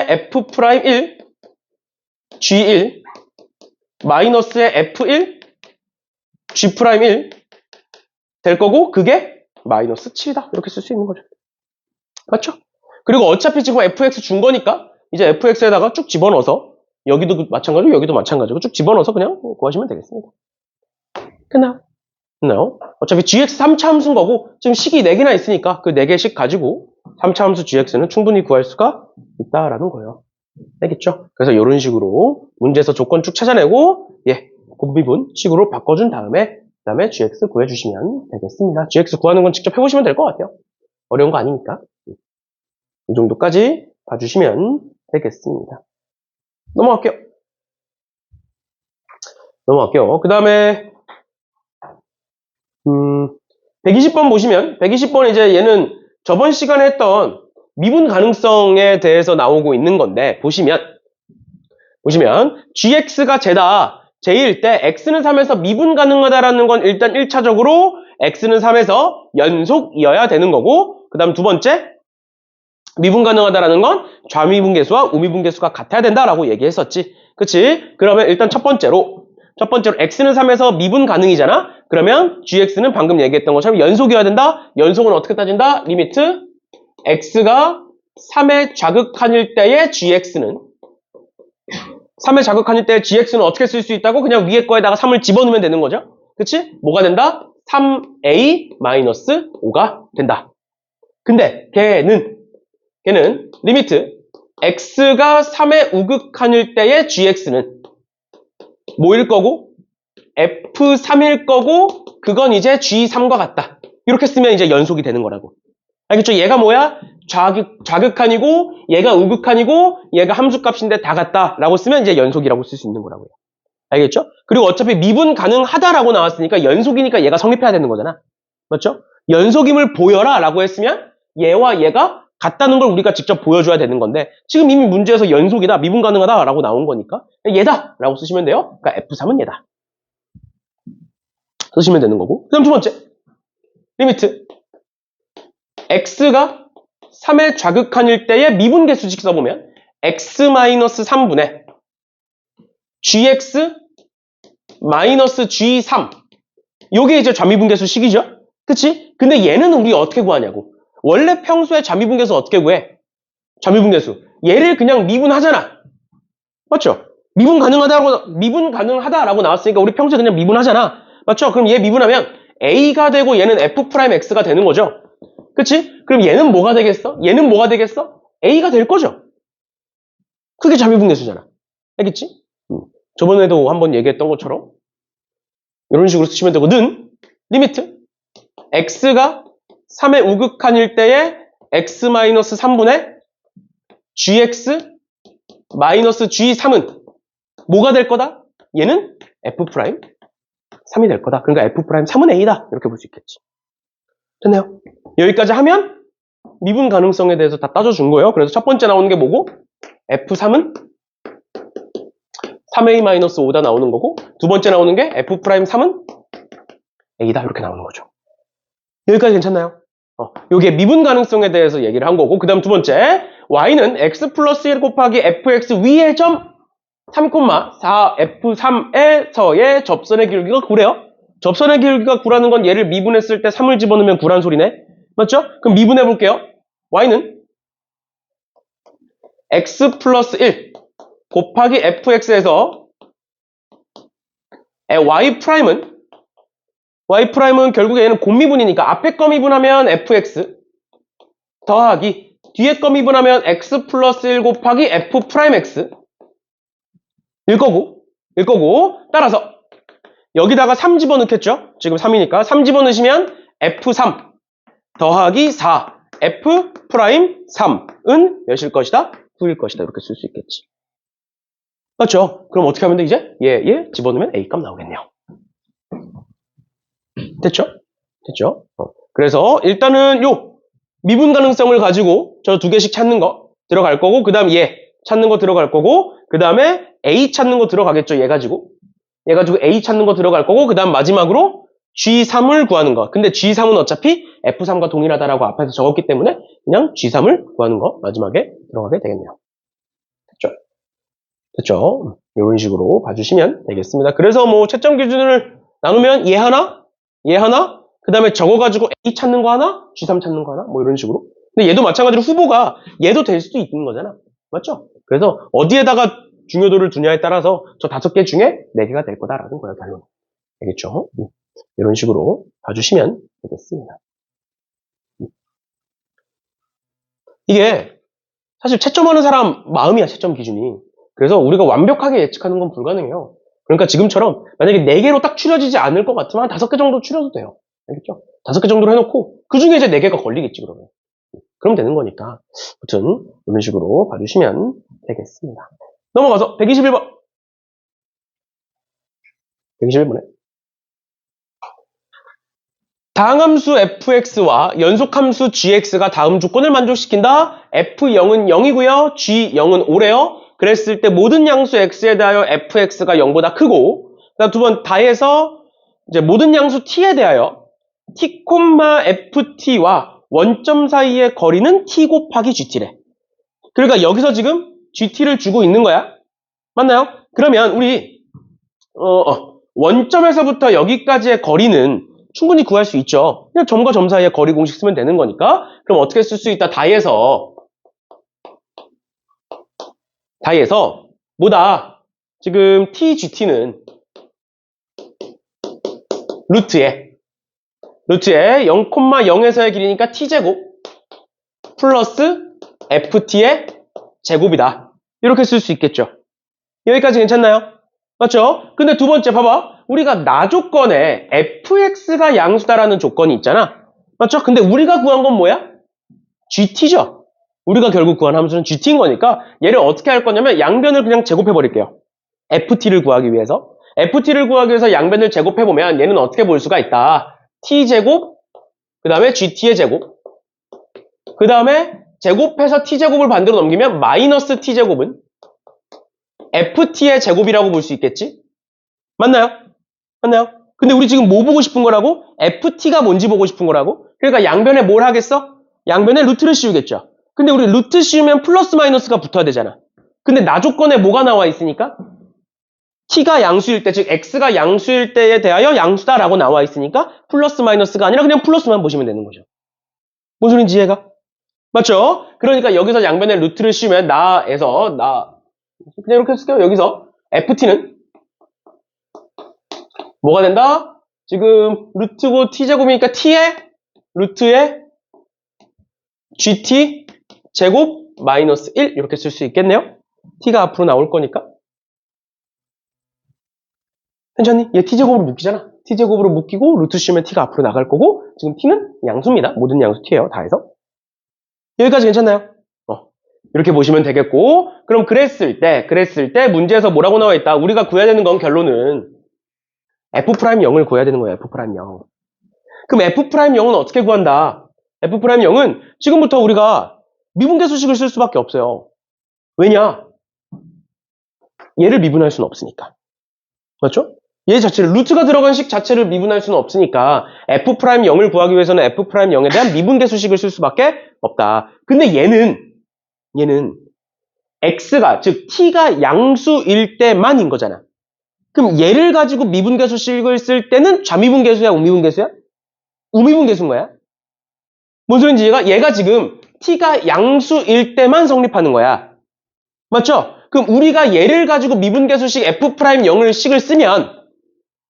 F 프라임 1, G1, 마이너스에 F1, G 프라임 1 될 거고, 그게 마이너스 7이다. 이렇게 쓸 수 있는 거죠. 맞죠? 그리고 어차피 지금 fx 준 거니까 이제 fx에다가 쭉 집어넣어서 여기도 마찬가지고 여기도 마찬가지고 쭉 집어넣어서 그냥 구하시면 되겠습니다. 끝나요? 어차피 gx 3차 함수인 거고 지금 식이 4개나 있으니까 그 4개씩 가지고 3차 함수 gx는 충분히 구할 수가 있다라는 거예요. 알겠죠? 그래서 이런 식으로 문제에서 조건 쭉 찾아내고 곱미분 식으로 바꿔준 다음에 그다음에 gx 구해주시면 되겠습니다. gx 구하는 건 직접 해보시면 될 것 같아요. 어려운 거 아니니까. 이 정도까지 봐주시면 되겠습니다. 넘어갈게요. 그 다음에 120번 보시면 120번 이제 얘는 저번 시간에 했던 미분 가능성에 대해서 나오고 있는 건데 보시면 gx가 제일 때 x는 3에서 미분 가능하다라는 건 일단 1차적으로 x는 3에서 연속이어야 되는 거고 그 다음 두 번째 미분 가능하다라는 건 좌미분계수와 우미분계수가 같아야 된다라고 얘기했었지. 그치? 그러면 일단 첫 번째로 x는 3에서 미분 가능이잖아? 그러면 gx는 방금 얘기했던 것처럼 연속이어야 된다? 연속은 어떻게 따진다? 리미트 x가 3의 좌극한일 때의 gx는 3의 좌극한일 때의 gx는 어떻게 쓸 수 있다고? 그냥 위에 거에다가 3을 집어넣으면 되는 거죠? 그치? 뭐가 된다? 3a-5가 된다. 근데 걔는 리미트 x가 3의 우극한일 때의 gx는 뭐일 거고 f3일 거고 그건 이제 g3과 같다. 이렇게 쓰면 이제 연속이 되는 거라고. 알겠죠? 얘가 뭐야? 좌극한이고 얘가 우극한이고 얘가 함수값인데 다 같다라고 쓰면 이제 연속이라고 쓸 수 있는 거라고요. 알겠죠? 그리고 어차피 미분 가능하다라고 나왔으니까 연속이니까 얘가 성립해야 되는 거잖아. 맞죠? 연속임을 보여라 라고 했으면 얘와 얘가 같다는 걸 우리가 직접 보여줘야 되는 건데 지금 이미 문제에서 연속이다, 미분 가능하다 라고 나온 거니까 얘다 라고 쓰시면 돼요. 그러니까 F3은 얘다. 쓰시면 되는 거고 그 다음 두 번째 리미트 x가 3의 좌극한일 때의 미분계수식 써보면 x-3분의 gx 마이너스 g3 요게 이제 좌미분계수식이죠. 그치? 근데 얘는 우리 어떻게 구하냐고. 원래 평소에 좌미분계수 어떻게 구해? 좌미분계수. 얘를 그냥 미분하잖아. 맞죠? 미분 가능하다라고 나왔으니까 우리 평소에 그냥 미분하잖아. 맞죠? 그럼 얘 미분하면 a가 되고 얘는 f'x가 되는 거죠. 그치? 그럼 얘는 뭐가 되겠어? a가 될 거죠. 그게 좌미분계수잖아. 알겠지? 저번에도 한번 얘기했던 것처럼 이런 식으로 쓰시면 되고 는 리미트 x가 3의 우극한일 때의 x-3분의 gx 마이너스 g3은 뭐가 될 거다? 얘는 f'3이 될 거다. 그러니까 f'3은 a다. 이렇게 볼 수 있겠지. 됐네요. 여기까지 하면 미분 가능성에 대해서 다 따져준 거예요. 그래서 첫 번째 나오는 게 뭐고? f3은 3a-5다 나오는 거고 두 번째 나오는 게 f'3은 a다. 이렇게 나오는 거죠. 여기까지 괜찮나요? 요게 미분 가능성에 대해서 얘기를 한 거고 그 다음 두 번째 y는 x 플러스 1 곱하기 fx 위의 점 3,4 f3에서의 접선의 기울기가 9래요. 접선의 기울기가 9라는 건 얘를 미분했을 때 3을 집어넣으면 9란 소리네. 맞죠? 그럼 미분해 볼게요. y는 x 플러스 1 곱하기 fx에서 y''은 결국에 얘는 곰미분이니까 앞에 거 미분하면 fx 더하기 뒤에 거 미분하면 x 플러스 1 곱하기 f'x 일 거고 따라서 여기다가 3 집어넣겠죠? 지금 3이니까 3 집어넣으시면 f3 더하기 4 f'3은 몇일 것이다? 9일 것이다. 이렇게 쓸 수 있겠지. 맞죠? 그럼 어떻게 하면 돼 이제? 얘 집어넣으면 a 값 나오겠네요. 됐죠? 그래서 일단은 요 미분 가능성을 가지고 저 두 개씩 찾는 거 들어갈 거고, 그 다음 얘 찾는 거 들어갈 거고, 그 다음에 A 찾는 거 들어가겠죠. 얘 가지고 A 찾는 거 들어갈 거고, 그 다음 마지막으로 G3을 구하는 거. 근데 G3은 어차피 F3과 동일하다라고 앞에서 적었기 때문에 그냥 G3을 구하는 거 마지막에 들어가게 되겠네요. 됐죠? 됐죠? 이런 식으로 봐주시면 되겠습니다. 그래서 뭐 채점 기준을 나누면 얘 하나, 그 다음에 적어가지고 A 찾는 거 하나, G3 찾는 거 하나, 뭐 이런 식으로. 근데 얘도 마찬가지로 후보가 얘도 될 수도 있는 거잖아. 맞죠? 그래서 어디에다가 중요도를 두냐에 따라서 저 5개 중에 4개가 될 거다라는 거예요, 결론. 알겠죠? 이런 식으로 봐주시면 되겠습니다. 이게 사실 채점하는 사람 마음이야, 채점 기준이. 그래서 우리가 완벽하게 예측하는 건 불가능해요. 그러니까 지금처럼 만약에 4개로 딱 추려지지 않을 것 같으면 한 5개 정도 추려도 돼요. 알겠죠? 5개 정도로 해놓고 그 중에 이제 4개가 걸리겠지, 그러면. 그럼 되는 거니까. 아무튼 이런 식으로 봐주시면 되겠습니다. 넘어가서 121번. 121번에 다항함수 fx와 연속함수 gx가 다음 조건을 만족시킨다. f0은 0이고요. g0은 5래요. 그랬을 때 모든 양수 x에 대하여 fx가 0보다 크고, 그다음 두 번 다해서 이제 모든 양수 t에 대하여 t, ft와 원점 사이의 거리는 t 곱하기 gt래. 그러니까 여기서 지금 gt를 주고 있는 거야. 맞나요? 그러면 우리 원점에서부터 여기까지의 거리는 충분히 구할 수 있죠. 그냥 점과 점 사이의 거리 공식 쓰면 되는 거니까. 그럼 어떻게 쓸 수 있다? 다이에서 뭐다? 지금 tgt는 루트에 0,0에서의 길이니까 t제곱 플러스 ft의 제곱이다. 이렇게 쓸 수 있겠죠. 여기까지 괜찮나요? 맞죠? 근데 두 번째 봐봐. 우리가 나 조건에 fx가 양수다라는 조건이 있잖아. 맞죠? 근데 우리가 구한 건 뭐야? gt죠. 우리가 결국 구한 함수는 gt인 거니까 얘를 어떻게 할 거냐면 양변을 그냥 제곱해 버릴게요. ft를 구하기 위해서. ft를 구하기 위해서 양변을 제곱해 보면 얘는 어떻게 볼 수가 있다. t제곱, 그 다음에 gt의 제곱, 그 다음에 제곱해서 t제곱을 반대로 넘기면 마이너스 t제곱은 ft의 제곱이라고 볼 수 있겠지? 맞나요? 근데 우리 지금 뭐 보고 싶은 거라고? ft가 뭔지 보고 싶은 거라고? 그러니까 양변에 뭘 하겠어? 양변에 루트를 씌우겠죠. 근데 우리 루트 씌우면 플러스 마이너스가 붙어야 되잖아. 근데 나 조건에 뭐가 나와 있으니까? t가 양수일 때, 즉 x가 양수일 때에 대하여 양수다라고 나와 있으니까 플러스 마이너스가 아니라 그냥 플러스만 보시면 되는 거죠. 뭔 소린지 이해가? 맞죠? 그러니까 여기서 양변에 루트를 씌우면 그냥 이렇게 쓸게요. 여기서 ft는 뭐가 된다? 지금 루트고 t제곱이니까 t의 루트에 gt 제곱 마이너스 1 이렇게 쓸 수 있겠네요. t가 앞으로 나올 거니까. 괜찮니? 얘 t제곱으로 묶이잖아. t제곱으로 묶이고 루트 씌우면 t가 앞으로 나갈 거고, 지금 t는 양수입니다. 모든 양수 t예요. 다 해서. 여기까지 괜찮나요? 이렇게 보시면 되겠고, 그럼 그랬을 때 문제에서 뭐라고 나와 있다? 우리가 구해야 되는 건 결론은 F'0을 구해야 되는 거예요. F'0. 그럼 F'0은 어떻게 구한다? F'0은 지금부터 우리가 미분계수식을 쓸 수밖에 없어요. 왜냐? 얘를 미분할 수는 없으니까. 맞죠? 얘 자체를, 루트가 들어간 식 자체를 미분할 수는 없으니까 F'0을 구하기 위해서는 F'0에 대한 미분계수식을 쓸 수밖에 없다. 근데 얘는 x가, 즉 t가 양수일 때만인 거잖아. 그럼 얘를 가지고 미분계수식을 쓸 때는 좌미분계수야, 우미분계수야? 우미분계수인 거야. 뭔 소린지 얘가 지금 t가 양수일 때만 성립하는 거야. 맞죠? 그럼 우리가 얘를 가지고 미분계수식 f'0을 식을 쓰면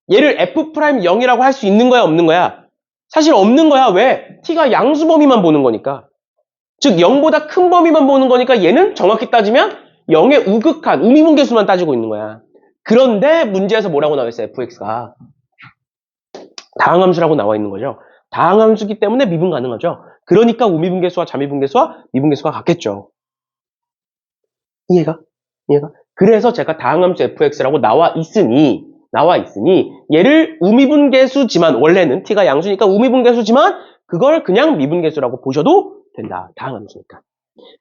얘를 f'0이라고 할 수 있는 거야, 없는 거야? 사실 없는 거야. 왜? t가 양수 범위만 보는 거니까. 즉 0보다 큰 범위만 보는 거니까 얘는 정확히 따지면 0의 우극한 우미분계수만 따지고 있는 거야. 그런데 문제에서 뭐라고 나와 있어요? fx가 다항함수라고 나와 있는 거죠. 다항함수기 때문에 미분 가능하죠. 그러니까 우미분계수와 좌미분계수와 미분계수가 같겠죠. 이해가? 그래서 제가 다항함수 fx라고 나와 있으니 얘를 우미분계수지만, 원래는 t가 양수니까 우미분계수지만 그걸 그냥 미분계수라고 보셔도 된다. 다항함수니까.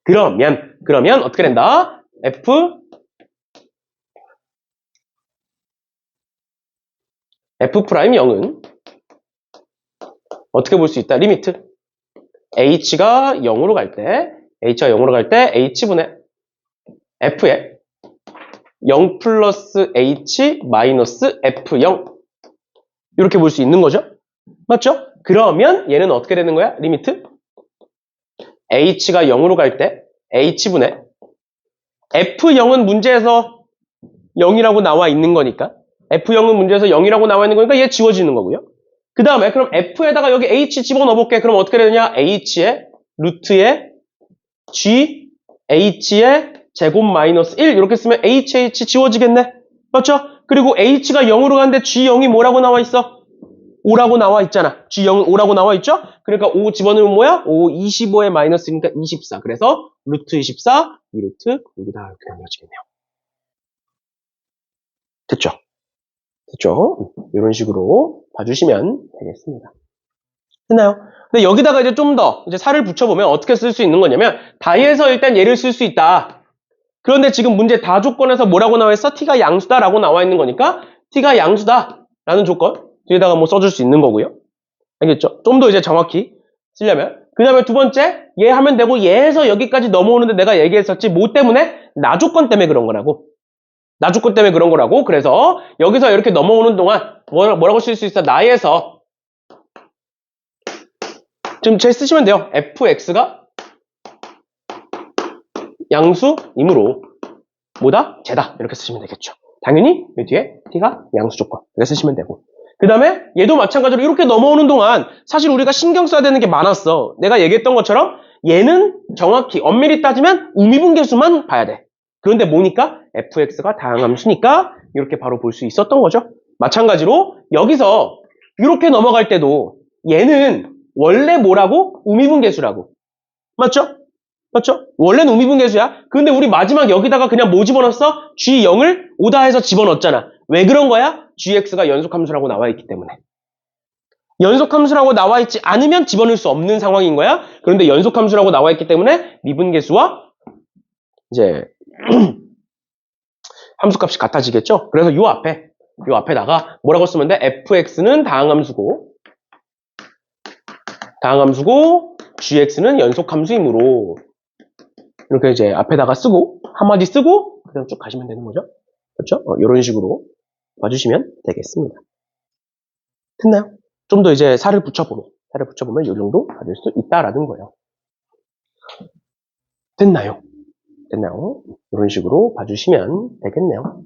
그러면 어떻게 된다? F'0은 어떻게 볼 수 있다? 리미트 H가 0으로 갈 때 H분의 F에 0 플러스 H 마이너스 F0 이렇게 볼 수 있는 거죠? 맞죠? 그러면 얘는 어떻게 되는 거야? 리미트 H가 0으로 갈 때 H분의 F0은 문제에서 0이라고 나와 있는 거니까 F0은 문제에서 0이라고 나와 있는 거니까 얘 지워지는 거고요. 그 다음에 그럼 F에다가 여기 H 집어넣어 볼게. 그럼 어떻게 되느냐? H의 루트에 G H의 제곱 마이너스 1 이렇게 쓰면 HH 지워지겠네. 맞죠? 그리고 H가 0으로 가는데 G0이 뭐라고 나와 있어? 5라고 나와 있잖아. G0은 5라고 나와 있죠? 그러니까 5 집어넣으면 뭐야? 5, 25에 마이너스니까 24. 그래서 루트 24, 이 루트 여기다 이렇게 남겨지겠네요. 됐죠? 됐죠? 이런 식으로 봐주시면 되겠습니다. 됐나요? 근데 여기다가 이제 좀 더 이제 살을 붙여보면 어떻게 쓸 수 있는 거냐면 다이에서 일단 얘를 쓸 수 있다. 그런데 지금 문제 다 조건에서 뭐라고 나와 있어? t가 양수다라고 나와 있는 거니까 t가 양수다라는 조건 뒤에다가 뭐 써줄 수 있는 거고요. 알겠죠? 좀 더 이제 정확히 쓰려면 그 다음에 두 번째 얘 하면 되고 얘에서 여기까지 넘어오는데 내가 얘기했었지 뭐 때문에? 나 조건 때문에 그런 거라고. 나 조건 때문에 그런 거라고. 그래서 여기서 이렇게 넘어오는 동안 뭐라고 쓸 수 있어? 나에서 지금 제 쓰시면 돼요. fx가 양수이므로 뭐다? 쟤다. 이렇게 쓰시면 되겠죠. 당연히 이 뒤에 t가 양수 조건 이렇게 쓰시면 되고 그 다음에 얘도 마찬가지로 이렇게 넘어오는 동안 사실 우리가 신경 써야 되는 게 많았어. 내가 얘기했던 것처럼 얘는 정확히 엄밀히 따지면 우미분계수만 봐야 돼. 그런데 뭐니까? fx가 다항함수니까 이렇게 바로 볼 수 있었던 거죠. 마찬가지로 여기서 이렇게 넘어갈 때도 얘는 원래 뭐라고? 우미분계수라고. 맞죠? 맞죠? 원래는 우미분계수야. 근데 우리 마지막 여기다가 그냥 뭐 집어넣었어? G0을 오다 해서 집어넣었잖아. 왜 그런 거야? gx가 연속함수라고 나와 있기 때문에. 연속함수라고 나와 있지 않으면 집어넣을 수 없는 상황인 거야. 그런데 연속함수라고 나와 있기 때문에 미분계수와 이제 함수값이 같아지겠죠? 그래서 요 앞에다가 뭐라고 쓰면 돼? fx는 다항함수고 gx는 연속함수이므로 이렇게 이제 앞에다가 쓰고 한마디 쓰고 그냥 쭉 가시면 되는 거죠. 그렇죠? 이런 식으로 봐주시면 되겠습니다. 됐나요? 좀 더 이제 살을 붙여보면 이 정도 받을 수 있다라는 거예요. 됐나요? 이런 식으로 봐주시면 되겠네요.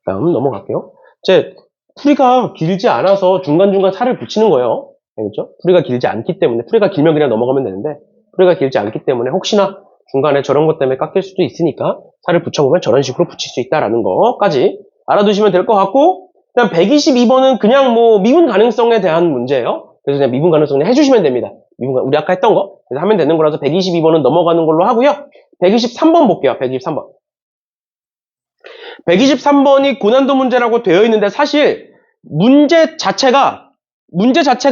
다음 넘어갈게요. 이제 풀이가 길지 않아서 중간중간 살을 붙이는 거예요. 알겠죠? 풀이가 길지 않기 때문에 풀이가 길면 그냥 넘어가면 되는데 풀이가 길지 않기 때문에 혹시나 중간에 저런 것 때문에 깎일 수도 있으니까 살을 붙여보면 저런 식으로 붙일 수 있다라는 거까지 알아두시면 될 것 같고 그다음 122번은 그냥 뭐 미분 가능성에 대한 문제예요. 그래서 그냥 미분 가능성을 해주시면 됩니다. 우리 아까 했던 거 그래서 하면 되는 거라서 122번은 넘어가는 걸로 하고요. 123번 볼게요. 123번. 123번이 고난도 문제라고 되어 있는데 사실 문제 자체가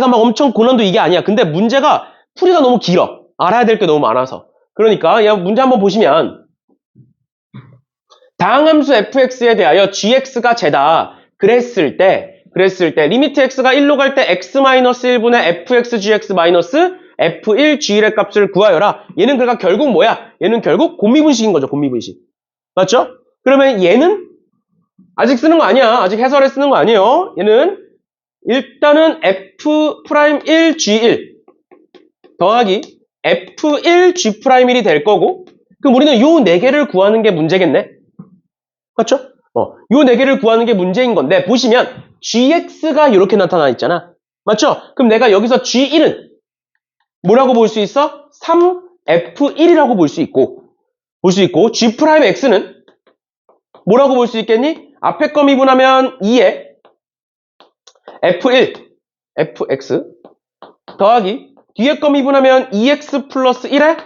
막 엄청 고난도 이게 아니야. 근데 문제가 풀이가 너무 길어. 알아야 될 게 너무 많아서. 그러니까 그냥 문제 한번 보시면 다항함수 fx에 대하여 gx가 쟤다. 그랬을 때 리미트 x가 1로 갈 때 x-1분의 fx gx 마이너스 f1 g1의 값을 구하여라. 얘는 그러니까 결국 뭐야? 얘는 결국 곱미분식인 거죠. 곱미분식. 맞죠? 그러면 얘는 아직 쓰는 거 아니야. 아직 해설에 쓰는 거 아니에요. 얘는 일단은 f'1g1 더하기 f1g'1이 될 거고 그럼 우리는 요 4개를 구하는 게 문제겠네. 맞죠? 요 4개를 구하는 게 문제인 건데 보시면 gx가 이렇게 나타나 있잖아. 맞죠? 그럼 내가 여기서 g1은 뭐라고 볼 수 있어? 3f1이라고 볼 수 있고 g'x는 뭐라고 볼 수 있겠니? 앞에 거 미분하면 2에 f1, fx 더하기 뒤에 거 미분하면 2x 플러스 1에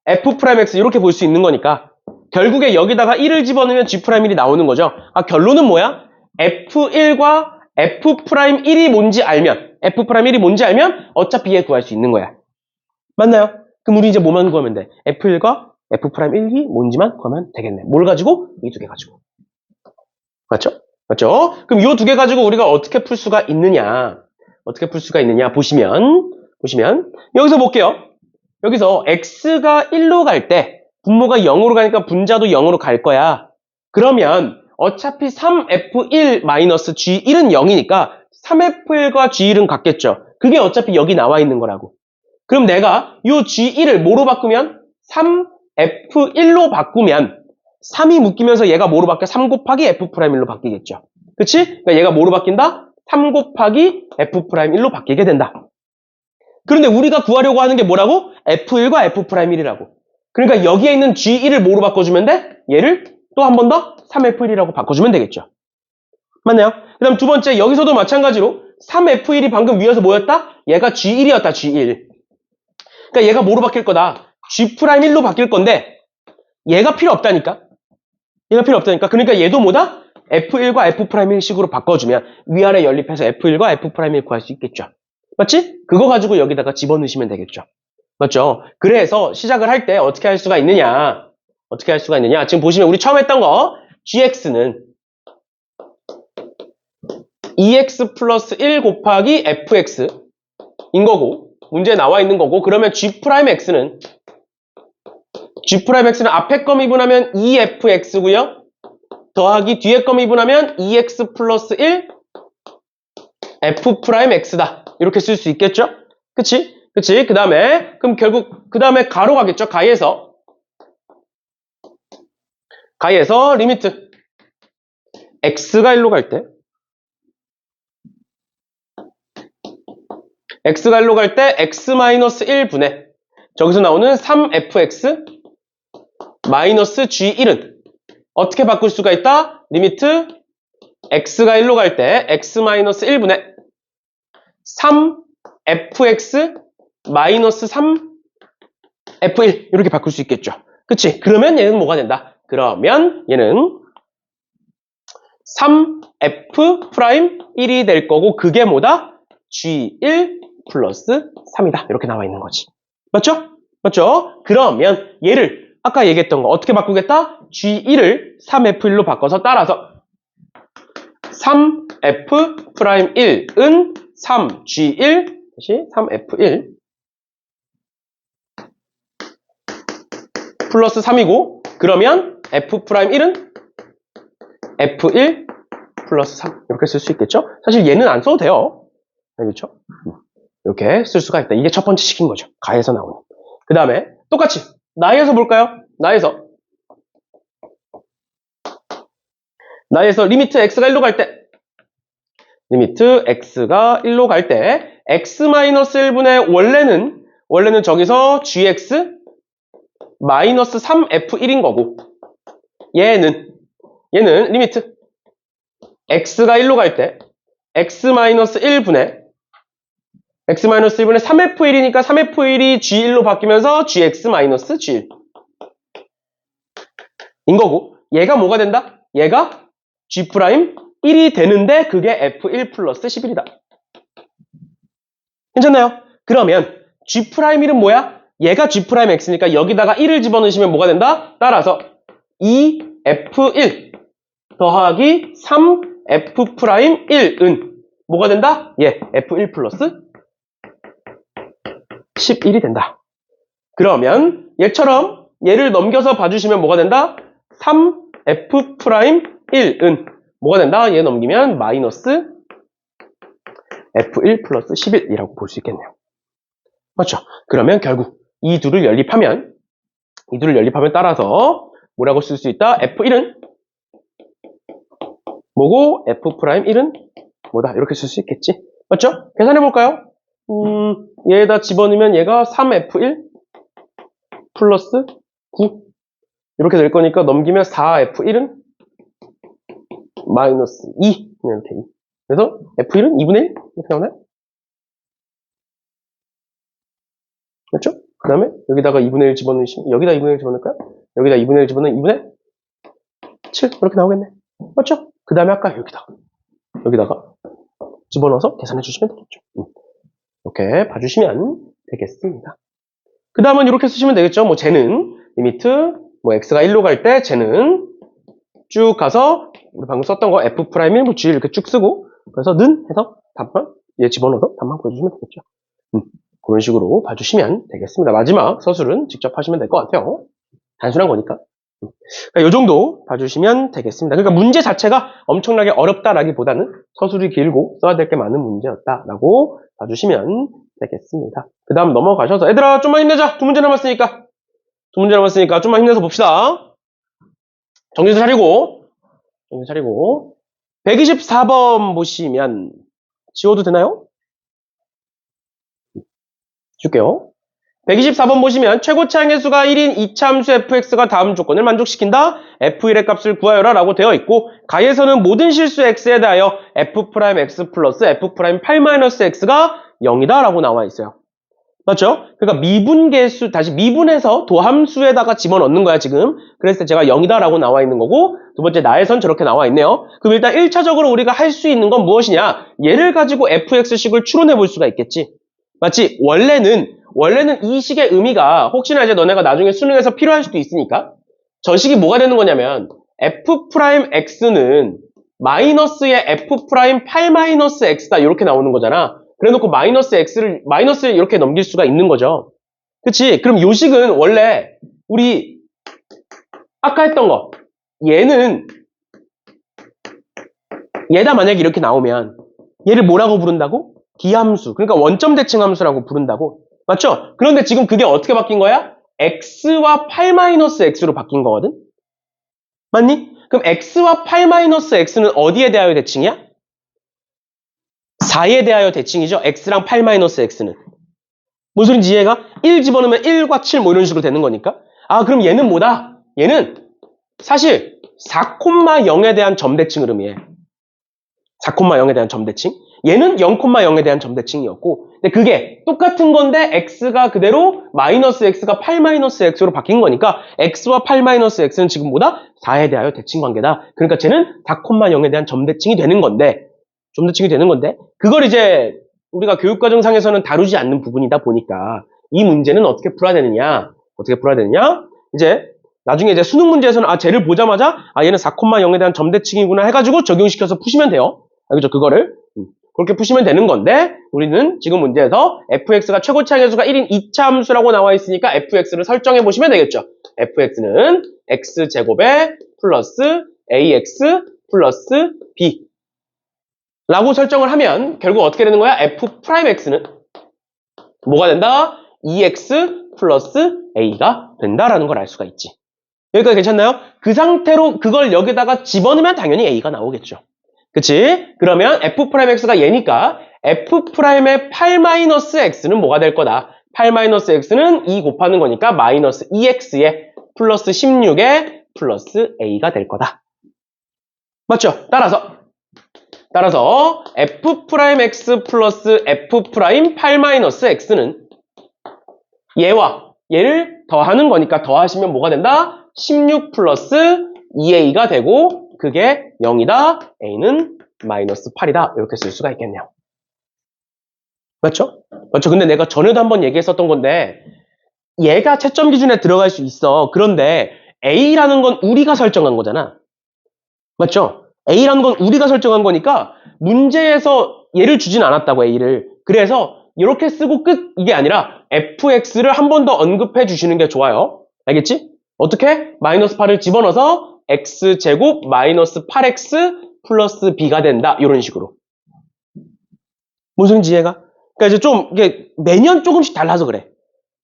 f'x 이렇게 볼 수 있는 거니까 결국에 여기다가 1을 집어넣으면 G'1이 나오는 거죠. 아, 결론은 뭐야? F1과 F'1이 뭔지 알면, F'1이 뭔지 알면 어차피 얘 구할 수 있는 거야. 맞나요? 그럼 우리 이제 뭐만 구하면 돼? F1과 F'1이 뭔지만 구하면 되겠네. 뭘 가지고? 이 두 개 가지고. 맞죠? 맞죠? 그럼 이 두 개 가지고 우리가 어떻게 풀 수가 있느냐? 어떻게 풀 수가 있느냐? 보시면, 여기서 볼게요. 여기서 x가 1로 갈 때, 분모가 0으로 가니까 분자도 0으로 갈 거야. 그러면 어차피 3f1-g1은 0이니까 3f1과 g1은 같겠죠. 그게 어차피 여기 나와 있는 거라고. 그럼 내가 이 g1을 뭐로 바꾸면? 3f1로 바꾸면 3이 묶이면서 얘가 뭐로 바뀌어? 3 곱하기 f'1로 바뀌겠죠. 그치? 그러니까 얘가 뭐로 바뀐다? 3 곱하기 f'1로 바뀌게 된다. 그런데 우리가 구하려고 하는 게 뭐라고? f1과 f'1이라고. 그러니까 여기에 있는 g1을 뭐로 바꿔주면 돼? 얘를 또 한 번 더 3f1이라고 바꿔주면 되겠죠. 맞나요? 그 다음 두 번째, 여기서도 마찬가지로 3f1이 방금 위에서 뭐였다? 얘가 g1이었다, g1. 그러니까 얘가 뭐로 바뀔 거다? g'1로 바뀔 건데 얘가 필요 없다니까? 그러니까 얘도 뭐다? f1과 f'1식으로 바꿔주면 위아래 연립해서 f1과 f'1을 구할 수 있겠죠. 맞지? 그거 가지고 여기다가 집어넣으시면 되겠죠. 맞죠? 그래서 시작을 할 때 어떻게 할 수가 있느냐? 지금 보시면 우리 처음 했던 거 gx는 2x 플러스 1 곱하기 fx인 거고 문제에 나와 있는 거고 그러면 g'x는 앞에 거 미분하면 2fx고요. 더하기 뒤에 거 미분하면 2x 플러스 1 f'x다. 이렇게 쓸 수 있겠죠? 그치? 그 다음에 그럼 결국 그 다음에 가로 가겠죠? 가에서 리미트 x가 1로 갈 때 x-1분의 저기서 나오는 3fx 마이너스 g1은 어떻게 바꿀 수가 있다? 리미트 x가 1로 갈 때 x-1분의 3fx 마이너스 3f1 이렇게 바꿀 수 있겠죠. 그치? 그러면 얘는 뭐가 된다? 그러면 얘는 3f'1이 될 거고 그게 뭐다? g1 플러스 3이다. 이렇게 나와 있는 거지. 맞죠? 그러면 얘를 아까 얘기했던 거 어떻게 바꾸겠다? g1을 3f1로 바꿔서 따라서 3f'1은 3g1 다시 3f1 플러스 3이고 그러면 f'1은 f1 플러스 3 이렇게 쓸 수 있겠죠? 사실 얘는 안 써도 돼요. 알겠죠? 이렇게 쓸 수가 있다. 이게 첫 번째 식인 거죠. 가에서 나오는. 그 다음에 똑같이 나에서 볼까요? 나에서 리미트 x가 1로 갈 때 x-1분의 원래는 저기서 gx 마이너스 3f1인 거고 얘는 리미트 x가 1로 갈 때 x-1분의 3f1이니까 3f1이 g1로 바뀌면서 gx-g1 인 거고 얘가 뭐가 된다? 얘가 g'1이 되는데 그게 f1 플러스 11이다. 괜찮나요? 그러면 g'1은 뭐야? 얘가 g'x니까 여기다가 1을 집어넣으시면 뭐가 된다? 따라서 2f1 더하기 3f'1은 뭐가 된다? f1 플러스 11이 된다. 그러면 얘처럼 얘를 넘겨서 봐주시면 뭐가 된다? 3f'1은 뭐가 된다? 얘 넘기면 마이너스 f1 플러스 11이라고 볼 수 있겠네요. 맞죠? 그러면 결국 이 둘을 연립하면 따라서 뭐라고 쓸 수 있다? f1은 뭐고 f'1은 뭐다? 이렇게 쓸 수 있겠지? 맞죠? 계산해볼까요? 얘에다 집어넣으면 얘가 3f1 플러스 9 이렇게 될 거니까 넘기면 4f1은 마이너스 2 이렇게. 그래서 f1은 2분의 1 이렇게 나오나요? 그렇죠? 그 다음에 여기다가 2분의 1 집어넣으시면 여기다 2분의 1 집어넣을까요? 여기다 2분의 1 집어넣으면 2분의 7 이렇게 나오겠네. 맞죠? 그 다음에 아까 여기다가 집어넣어서 계산해 주시면 되겠죠. 이렇게 봐주시면 되겠습니다. 그 다음은 이렇게 쓰시면 되겠죠. 뭐 쟤는 리미트 뭐 x가 1로 갈 때 쟤는 쭉 가서 우리 방금 썼던 거 f'1 뭐 g 이렇게 쭉 쓰고 그래서 는 해서 답만 얘 집어넣어서 답만 보여주시면 되겠죠. 그런 식으로 봐주시면 되겠습니다. 마지막 서술은 직접 하시면 될 것 같아요. 단순한 거니까. 이 정도 봐주시면 되겠습니다. 그러니까 문제 자체가 엄청나게 어렵다라기보다는 서술이 길고 써야 될 게 많은 문제였다라고 봐주시면 되겠습니다. 그 다음 넘어가셔서 얘들아 좀만 힘내자. 2문제 남았으니까. 2문제 남았으니까 좀만 힘내서 봅시다. 정신 차리고 124번 보시면 지워도 되나요? 줄게요. 124번 보시면 최고치 항해수가 1인 이차함수 fx가 다음 조건을 만족시킨다. f1의 값을 구하여라 라고 되어 있고 가에서는 모든 실수 x에 대하여 f'x 플러스 f'8-x가 0이다 라고 나와 있어요. 맞죠? 그러니까 미분계수 다시 미분해서 도함수에다가 집어넣는 거야 지금. 그랬을 때 제가 0이다 라고 나와 있는 거고 두 번째 나에선 저렇게 나와 있네요. 그럼 일단 1차적으로 우리가 할 수 있는 건 무엇이냐? 얘를 가지고 fx식을 추론해 볼 수가 있겠지. 맞지? 원래는 이 식의 의미가 혹시나 이제 너네가 나중에 수능에서 필요할 수도 있으니까 저 식이 뭐가 되는 거냐면 f'x는 마이너스의 f'8-x다 이렇게 나오는 거잖아. 그래놓고 마이너스를 이렇게 넘길 수가 있는 거죠. 그치? 그럼 요 식은 원래 우리 아까 했던 거 얘다 만약에 이렇게 나오면 얘를 뭐라고 부른다고? 기함수. 그러니까 원점 대칭 함수라고 부른다고. 맞죠? 그런데 지금 그게 어떻게 바뀐 거야? x와 8-x로 바뀐 거거든? 맞니? 그럼 x와 8-x는 어디에 대하여 대칭이야? 4에 대하여 대칭이죠? x랑 8-x는. 무슨 소린지 이해가? 1 집어넣으면 1과 7 뭐 이런 식으로 되는 거니까. 아, 그럼 얘는 뭐다? 얘는 사실 4,0에 대한 점대칭을 의미해. 4,0에 대한 점대칭. 얘는 0,0에 대한 점대칭이었고 근데 그게 똑같은 건데 x가 그대로 마이너스 x가 8-x로 바뀐 거니까 x와 8-x는 지금 뭐다? 4에 대하여 대칭 관계다. 그러니까 쟤는 4,0에 대한 점대칭이 되는 건데 그걸 이제 우리가 교육과정상에서는 다루지 않는 부분이다 보니까 이 문제는 어떻게 풀어야 되느냐? 이제 나중에 이제 수능 문제에서는 쟤를 보자마자 얘는 4,0에 대한 점대칭이구나 해가지고 적용시켜서 푸시면 돼요. 알겠죠? 그거를 그렇게 푸시면 되는 건데 우리는 지금 문제에서 fx가 최고치 항해수가 1인 2차 함수라고 나와 있으니까 fx를 설정해 보시면 되겠죠. fx는 x제곱에 플러스 ax 플러스 b 라고 설정을 하면 결국 어떻게 되는 거야? f'x는 뭐가 된다? 2x 플러스 a가 된다라는 걸 알 수가 있지. 여기까지 괜찮나요? 그 상태로 그걸 여기다가 집어넣으면 당연히 a가 나오겠죠. 그치? 그러면 f'x가 얘니까 f'의 8-x는 뭐가 될 거다? 8-x는 2 곱하는 거니까 마이너스 2x에 플러스 16에 플러스 a가 될 거다. 맞죠? 따라서 f'x 플러스 f'8-x는 얘와 얘를 더하는 거니까 더하시면 뭐가 된다? 16 플러스 2a가 되고 그게 0이다. a는 마이너스 8이다. 이렇게 쓸 수가 있겠네요. 맞죠? 근데 내가 전에도 한번 얘기했었던 건데 얘가 채점 기준에 들어갈 수 있어. 그런데 a라는 건 우리가 설정한 거잖아. 맞죠? a라는 건 우리가 설정한 거니까 문제에서 얘를 주진 않았다고 a를. 그래서 이렇게 쓰고 끝 이게 아니라 fx를 한 번 더 언급해 주시는 게 좋아요. 알겠지? 어떻게? 마이너스 8을 집어넣어서 x제곱 마이너스 8x 플러스 b가 된다. 이런 식으로. 무슨 이해가? 그러니까 이제 좀 이게 매년 조금씩 달라서 그래.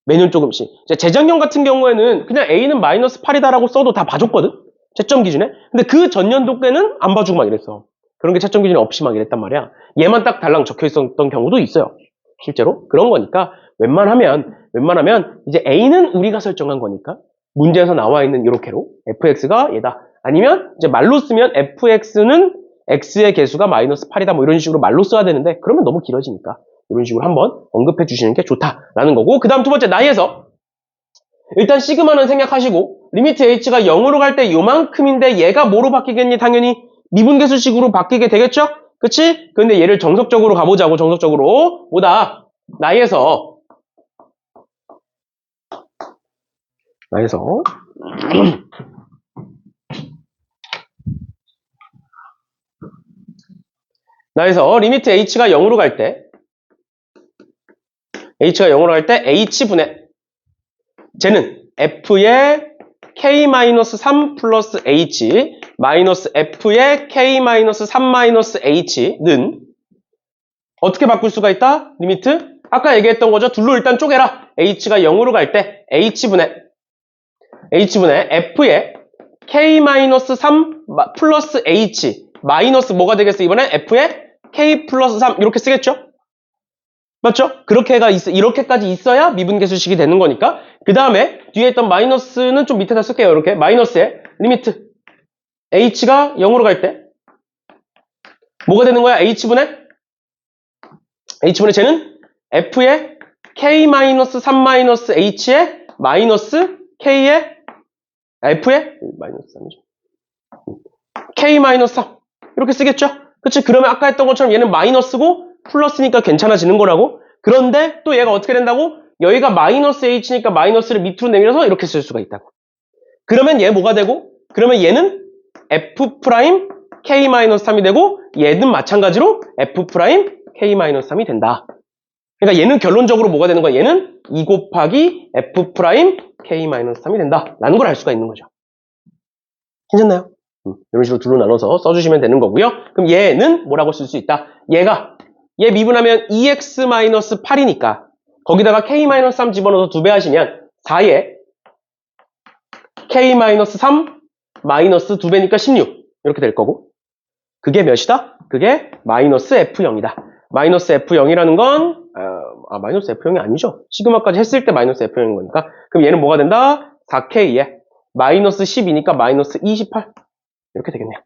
매년 조금씩. 재작년 같은 경우에는 그냥 a는 마이너스 8이다라고 써도 다 봐줬거든. 채점 기준에. 근데 그 전년도 때는 안 봐주고 막 이랬어. 그런 게 채점 기준에 없이 막 이랬단 말이야. 얘만 딱 달랑 적혀 있었던 경우도 있어요. 실제로. 그런 거니까 웬만하면 이제 a는 우리가 설정한 거니까 문제에서 나와 있는 이렇게로 fx가 얘다. 아니면 이제 말로 쓰면 fx는 x의 개수가 마이너스 8이다. 뭐 이런 식으로 말로 써야 되는데 그러면 너무 길어지니까 이런 식으로 한번 언급해 주시는 게 좋다라는 거고 그 다음 두 번째 나이에서 일단 시그마는 생략하시고 리미트 h가 0으로 갈 때 요만큼인데 얘가 뭐로 바뀌겠니? 당연히 미분계수식으로 바뀌게 되겠죠? 그치? 근데 얘를 정석적으로 가보자고. 정석적으로 뭐다? 나에서 리미트 h가 0으로 갈 때 h분의 쟤는 f의 k-3 플러스 h 마이너스 f의 k-3 h는 어떻게 바꿀 수가 있다? 리미트 아까 얘기했던 거죠. 둘로 일단 쪼개라. h가 0으로 갈 때 h분의 f의 k-3 플러스 h 마이너스 뭐가 되겠어? 이번에 f의 k 플러스 3 이렇게 쓰겠죠? 맞죠? 이렇게까지 있어야 미분계수식이 되는 거니까. 그 다음에 뒤에 있던 마이너스는 좀 밑에다 쓸게요. 이렇게 마이너스의 리미트 h가 0으로 갈 때 뭐가 되는 거야? h분의 쟤는 f의 k-3 h의 마이너스 k의 f의 마이너스 3이죠. k-3 이렇게 쓰겠죠? 그치? 그러면 아까 했던 것처럼 얘는 마이너스고 플러스니까 괜찮아지는 거라고. 그런데 또 얘가 어떻게 된다고? 여기가 마이너스 h니까 마이너스를 밑으로 내밀어서 이렇게 쓸 수가 있다고. 그러면 얘 뭐가 되고? 그러면 얘는 f' k-3이 되고 얘는 마찬가지로 f' k-3이 된다. 그러니까 얘는 결론적으로 뭐가 되는 거야? 얘는 2 곱하기 f' k-3이 된다. 라는 걸 알 수가 있는 거죠. 괜찮나요? 이런 식으로 둘로 나눠서 써주시면 되는 거고요. 그럼 얘는 뭐라고 쓸 수 있다? 얘 미분하면 2x-8이니까 거기다가 k-3 집어넣어서 2배 하시면 4에 k-3 마이너스 2배니까 16 이렇게 될 거고 그게 몇이다? 그게 마이너스 f0이다. 마이너스 f0이라는 건 마이너스 f0이 아니죠. 시그마까지 했을 때 마이너스 f0인 거니까 그럼 얘는 뭐가 된다? 4k에 마이너스 10이니까 마이너스 28 이렇게 되겠네요.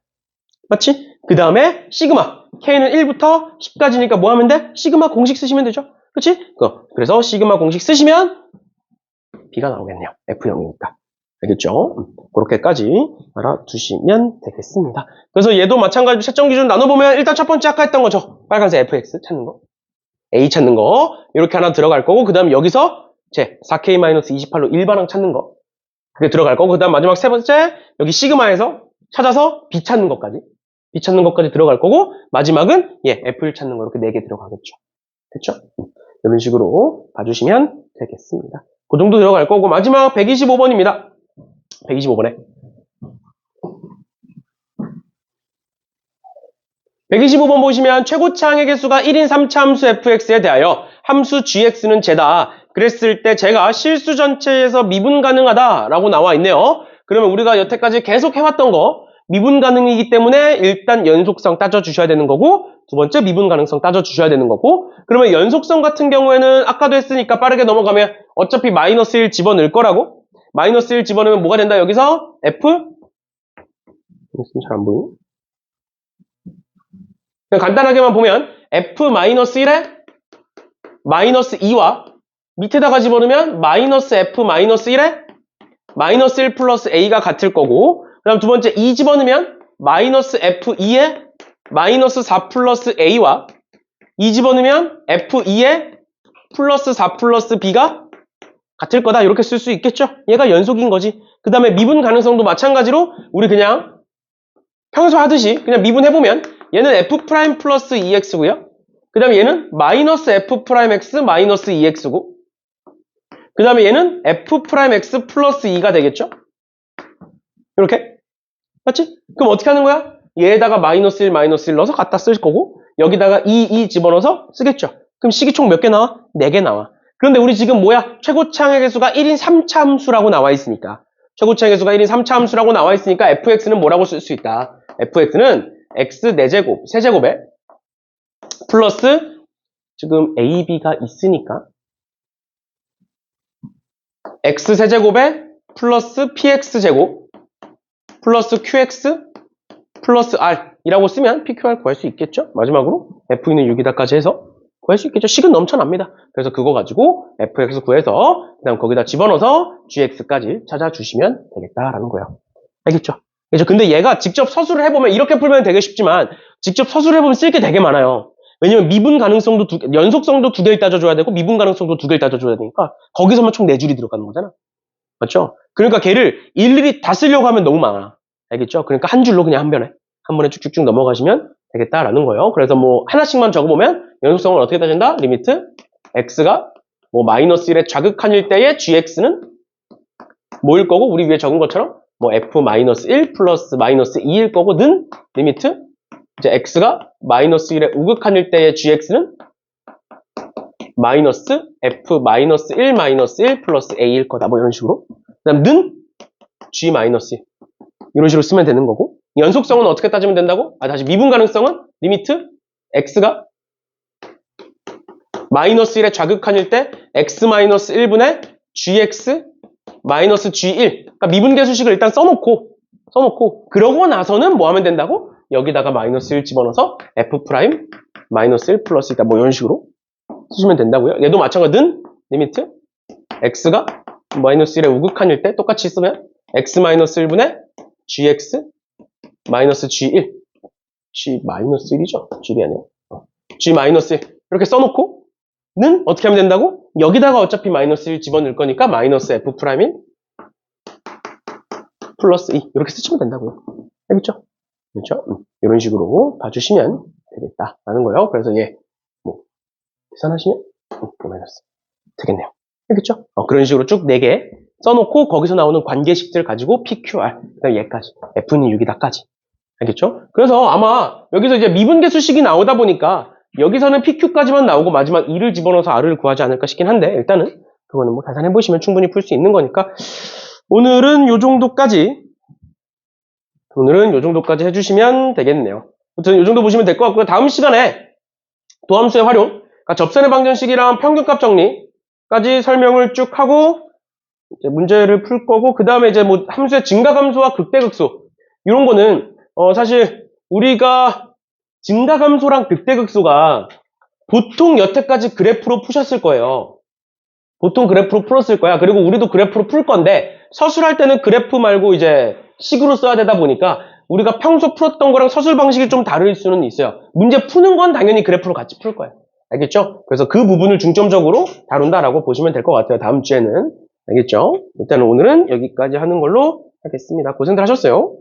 맞지? 그 다음에 시그마 K는 1부터 10까지니까 뭐 하면 돼? 시그마 공식 쓰시면 되죠? 그치? 그래서 시그마 공식 쓰시면 B가 나오겠네요. F0이니까. 알겠죠? 그렇게까지 알아두시면 되겠습니다. 그래서 얘도 마찬가지로 채점 기준 나눠보면 일단 첫 번째 아까 했던 거죠. 빨간색 FX 찾는 거. A 찾는 거. 이렇게 하나 들어갈 거고 그 다음 여기서 제 4K-28로 일반항 찾는 거. 그게 들어갈 거고 그 다음 마지막 세 번째 여기 시그마에서 찾아서 B 찾는 것까지 들어갈 거고 마지막은 F1 찾는 거 이렇게 4개 들어가겠죠. 됐죠? 이런 식으로 봐주시면 되겠습니다. 그 정도 들어갈 거고 마지막 125번입니다. 125번에 125번 보시면 최고차항의 개수가 1인 3차 함수 fx에 대하여 함수 gx는 제다. 그랬을 때 제가 실수 전체에서 미분 가능하다라고 나와 있네요. 그러면 우리가 여태까지 계속 해왔던 거 미분 가능이기 때문에 일단 연속성 따져주셔야 되는 거고 두 번째 미분 가능성 따져주셔야 되는 거고 그러면 연속성 같은 경우에는 아까도 했으니까 빠르게 넘어가면 어차피 마이너스 1 집어넣을 거라고 마이너스 1 집어넣으면 뭐가 된다 여기서 f 잘 안 보이네. 그냥 간단하게만 보면 f-1에 마이너스 2와 밑에다가 집어넣으면 마이너스 f-1에 마이너스 1 플러스 a가 같을 거고 그 다음 두 번째 2 집어넣으면 마이너스 f2에 마이너스 4 플러스 a와 2 집어넣으면 f2에 플러스 4 플러스 b가 같을 거다 이렇게 쓸 수 있겠죠? 얘가 연속인 거지. 그 다음에 미분 가능성도 마찬가지로 우리 그냥 평소 하듯이 그냥 미분해보면 얘는 f' 플러스 2x고요. 그 다음에 얘는 마이너스 f'x 마이너스 2x고 그 다음에 얘는 f'x 플러스 2가 되겠죠? 이렇게 맞지? 그럼 어떻게 하는 거야? 얘에다가 마이너스 1 넣어서 갖다 쓸 거고 여기다가 2 집어넣어서 쓰겠죠? 그럼 식이 총 몇 개 나와? 4개 나와. 그런데 우리 지금 뭐야? 최고차항의 개수가 1인 3차 함수라고 나와 있으니까 최고차항의 개수가 1인 3차 함수라고 나와 있으니까 fx는 뭐라고 쓸 수 있다? fx는 x 4제곱, 세제곱에 플러스 지금 a, b가 있으니까 x 세제곱에 플러스 px제곱 플러스 qx 플러스 r 이라고 쓰면 pqr 구할 수 있겠죠? 마지막으로 f는 6이다까지 해서 구할 수 있겠죠. 식은 넘쳐납니다. 그래서 그거 가지고 fx 구해서 그다음 거기다 집어넣어서 gx까지 찾아주시면 되겠다라는 거예요. 알겠죠? 그죠? 근데 얘가 직접 서술을 해보면 이렇게 풀면 되게 쉽지만 직접 서술을 해보면 쓸 게 되게 많아요. 왜냐면 미분 가능성도 연속성도 2개를 따져줘야 되고 미분 가능성도 2개를 따져줘야 되니까 거기서만 총 4줄이 들어가는 거잖아. 맞죠? 그러니까 걔를 일일이 다 쓰려고 하면 너무 많아. 알겠죠? 그러니까 한 줄로 그냥 한 번에 쭉쭉쭉 넘어가시면 되겠다라는 거예요. 그래서 뭐 하나씩만 적어보면 연속성을 어떻게 따진다? 리미트 x가 뭐 마이너스 1의 좌극한일 때의 gx는 뭐일 거고 우리 위에 적은 것처럼 뭐 f 마이너스 1 플러스 마이너스 2일 거고는 리미트 이제 x가 마이너스 1의 우극한일 때의 gx는 마이너스 f 마이너스 1 마이너스 1 플러스 a일 거다. 뭐 이런 식으로. 그다음 는 g 마이너스 1 이런 식으로 쓰면 되는 거고 연속성은 어떻게 따지면 된다고? 다시 미분 가능성은 리미트 x가 마이너스 1의 좌극한일 때 x 마이너스 1분의 gx 마이너스 g1 그러니까 미분계수식을 일단 써놓고 그러고 나서는 뭐 하면 된다고? 여기다가 마이너스 1 집어넣어서 f 프라임 마이너스 1 플러스 있다 뭐 이런 식으로 쓰시면 된다고요. 얘도 마찬가지는 리미트 x가 마이너스 1의 우극한일 때 똑같이 쓰면 x 마이너스 1분의 gx 마이너스 g1 g 마이너스 1이죠. g이 아니라 g 마이너스 1 이렇게 써놓고 는 어떻게 하면 된다고? 여기다가 어차피 마이너스 1 집어넣을 거니까 마이너스 f 프라임인 플러스 2 이렇게 쓰시면 된다고요. 알겠죠? 그렇죠? 이런 식으로 봐주시면 되겠다라는 거예요. 그래서 얘 뭐 계산하시면 마이너스 되겠네요. 알겠죠? 그런 식으로 쭉 4개 써놓고 거기서 나오는 관계식들 가지고 PQR 그다음 얘까지 F는 6이다까지 알겠죠? 그래서 아마 여기서 이제 미분계수식이 나오다 보니까 여기서는 PQ까지만 나오고 마지막 2를 집어넣어서 R을 구하지 않을까 싶긴 한데 일단은 그거는 뭐 계산해보시면 충분히 풀 수 있는 거니까 오늘은 요 정도까지 해주시면 되겠네요. 아무튼 요 정도 보시면 될 것 같고요. 다음 시간에 도함수의 활용 그러니까 접선의 방정식이랑 평균값 정리까지 설명을 쭉 하고 이제 문제를 풀 거고 그 다음에 이제 뭐 함수의 증가함수와 극대극소 이런 거는 사실 우리가 증가함수랑 극대극소가 보통 여태까지 그래프로 푸셨을 거예요. 보통 그래프로 풀었을 거야. 그리고 우리도 그래프로 풀 건데 서술할 때는 그래프 말고 이제 식으로 써야 되다 보니까 우리가 평소 풀었던 거랑 서술 방식이 좀 다를 수는 있어요. 문제 푸는 건 당연히 그래프로 같이 풀 거예요. 알겠죠? 그래서 그 부분을 중점적으로 다룬다라고 보시면 될 것 같아요. 다음 주에는. 알겠죠? 일단은 오늘은 여기까지 하는 걸로 하겠습니다. 고생들 하셨어요.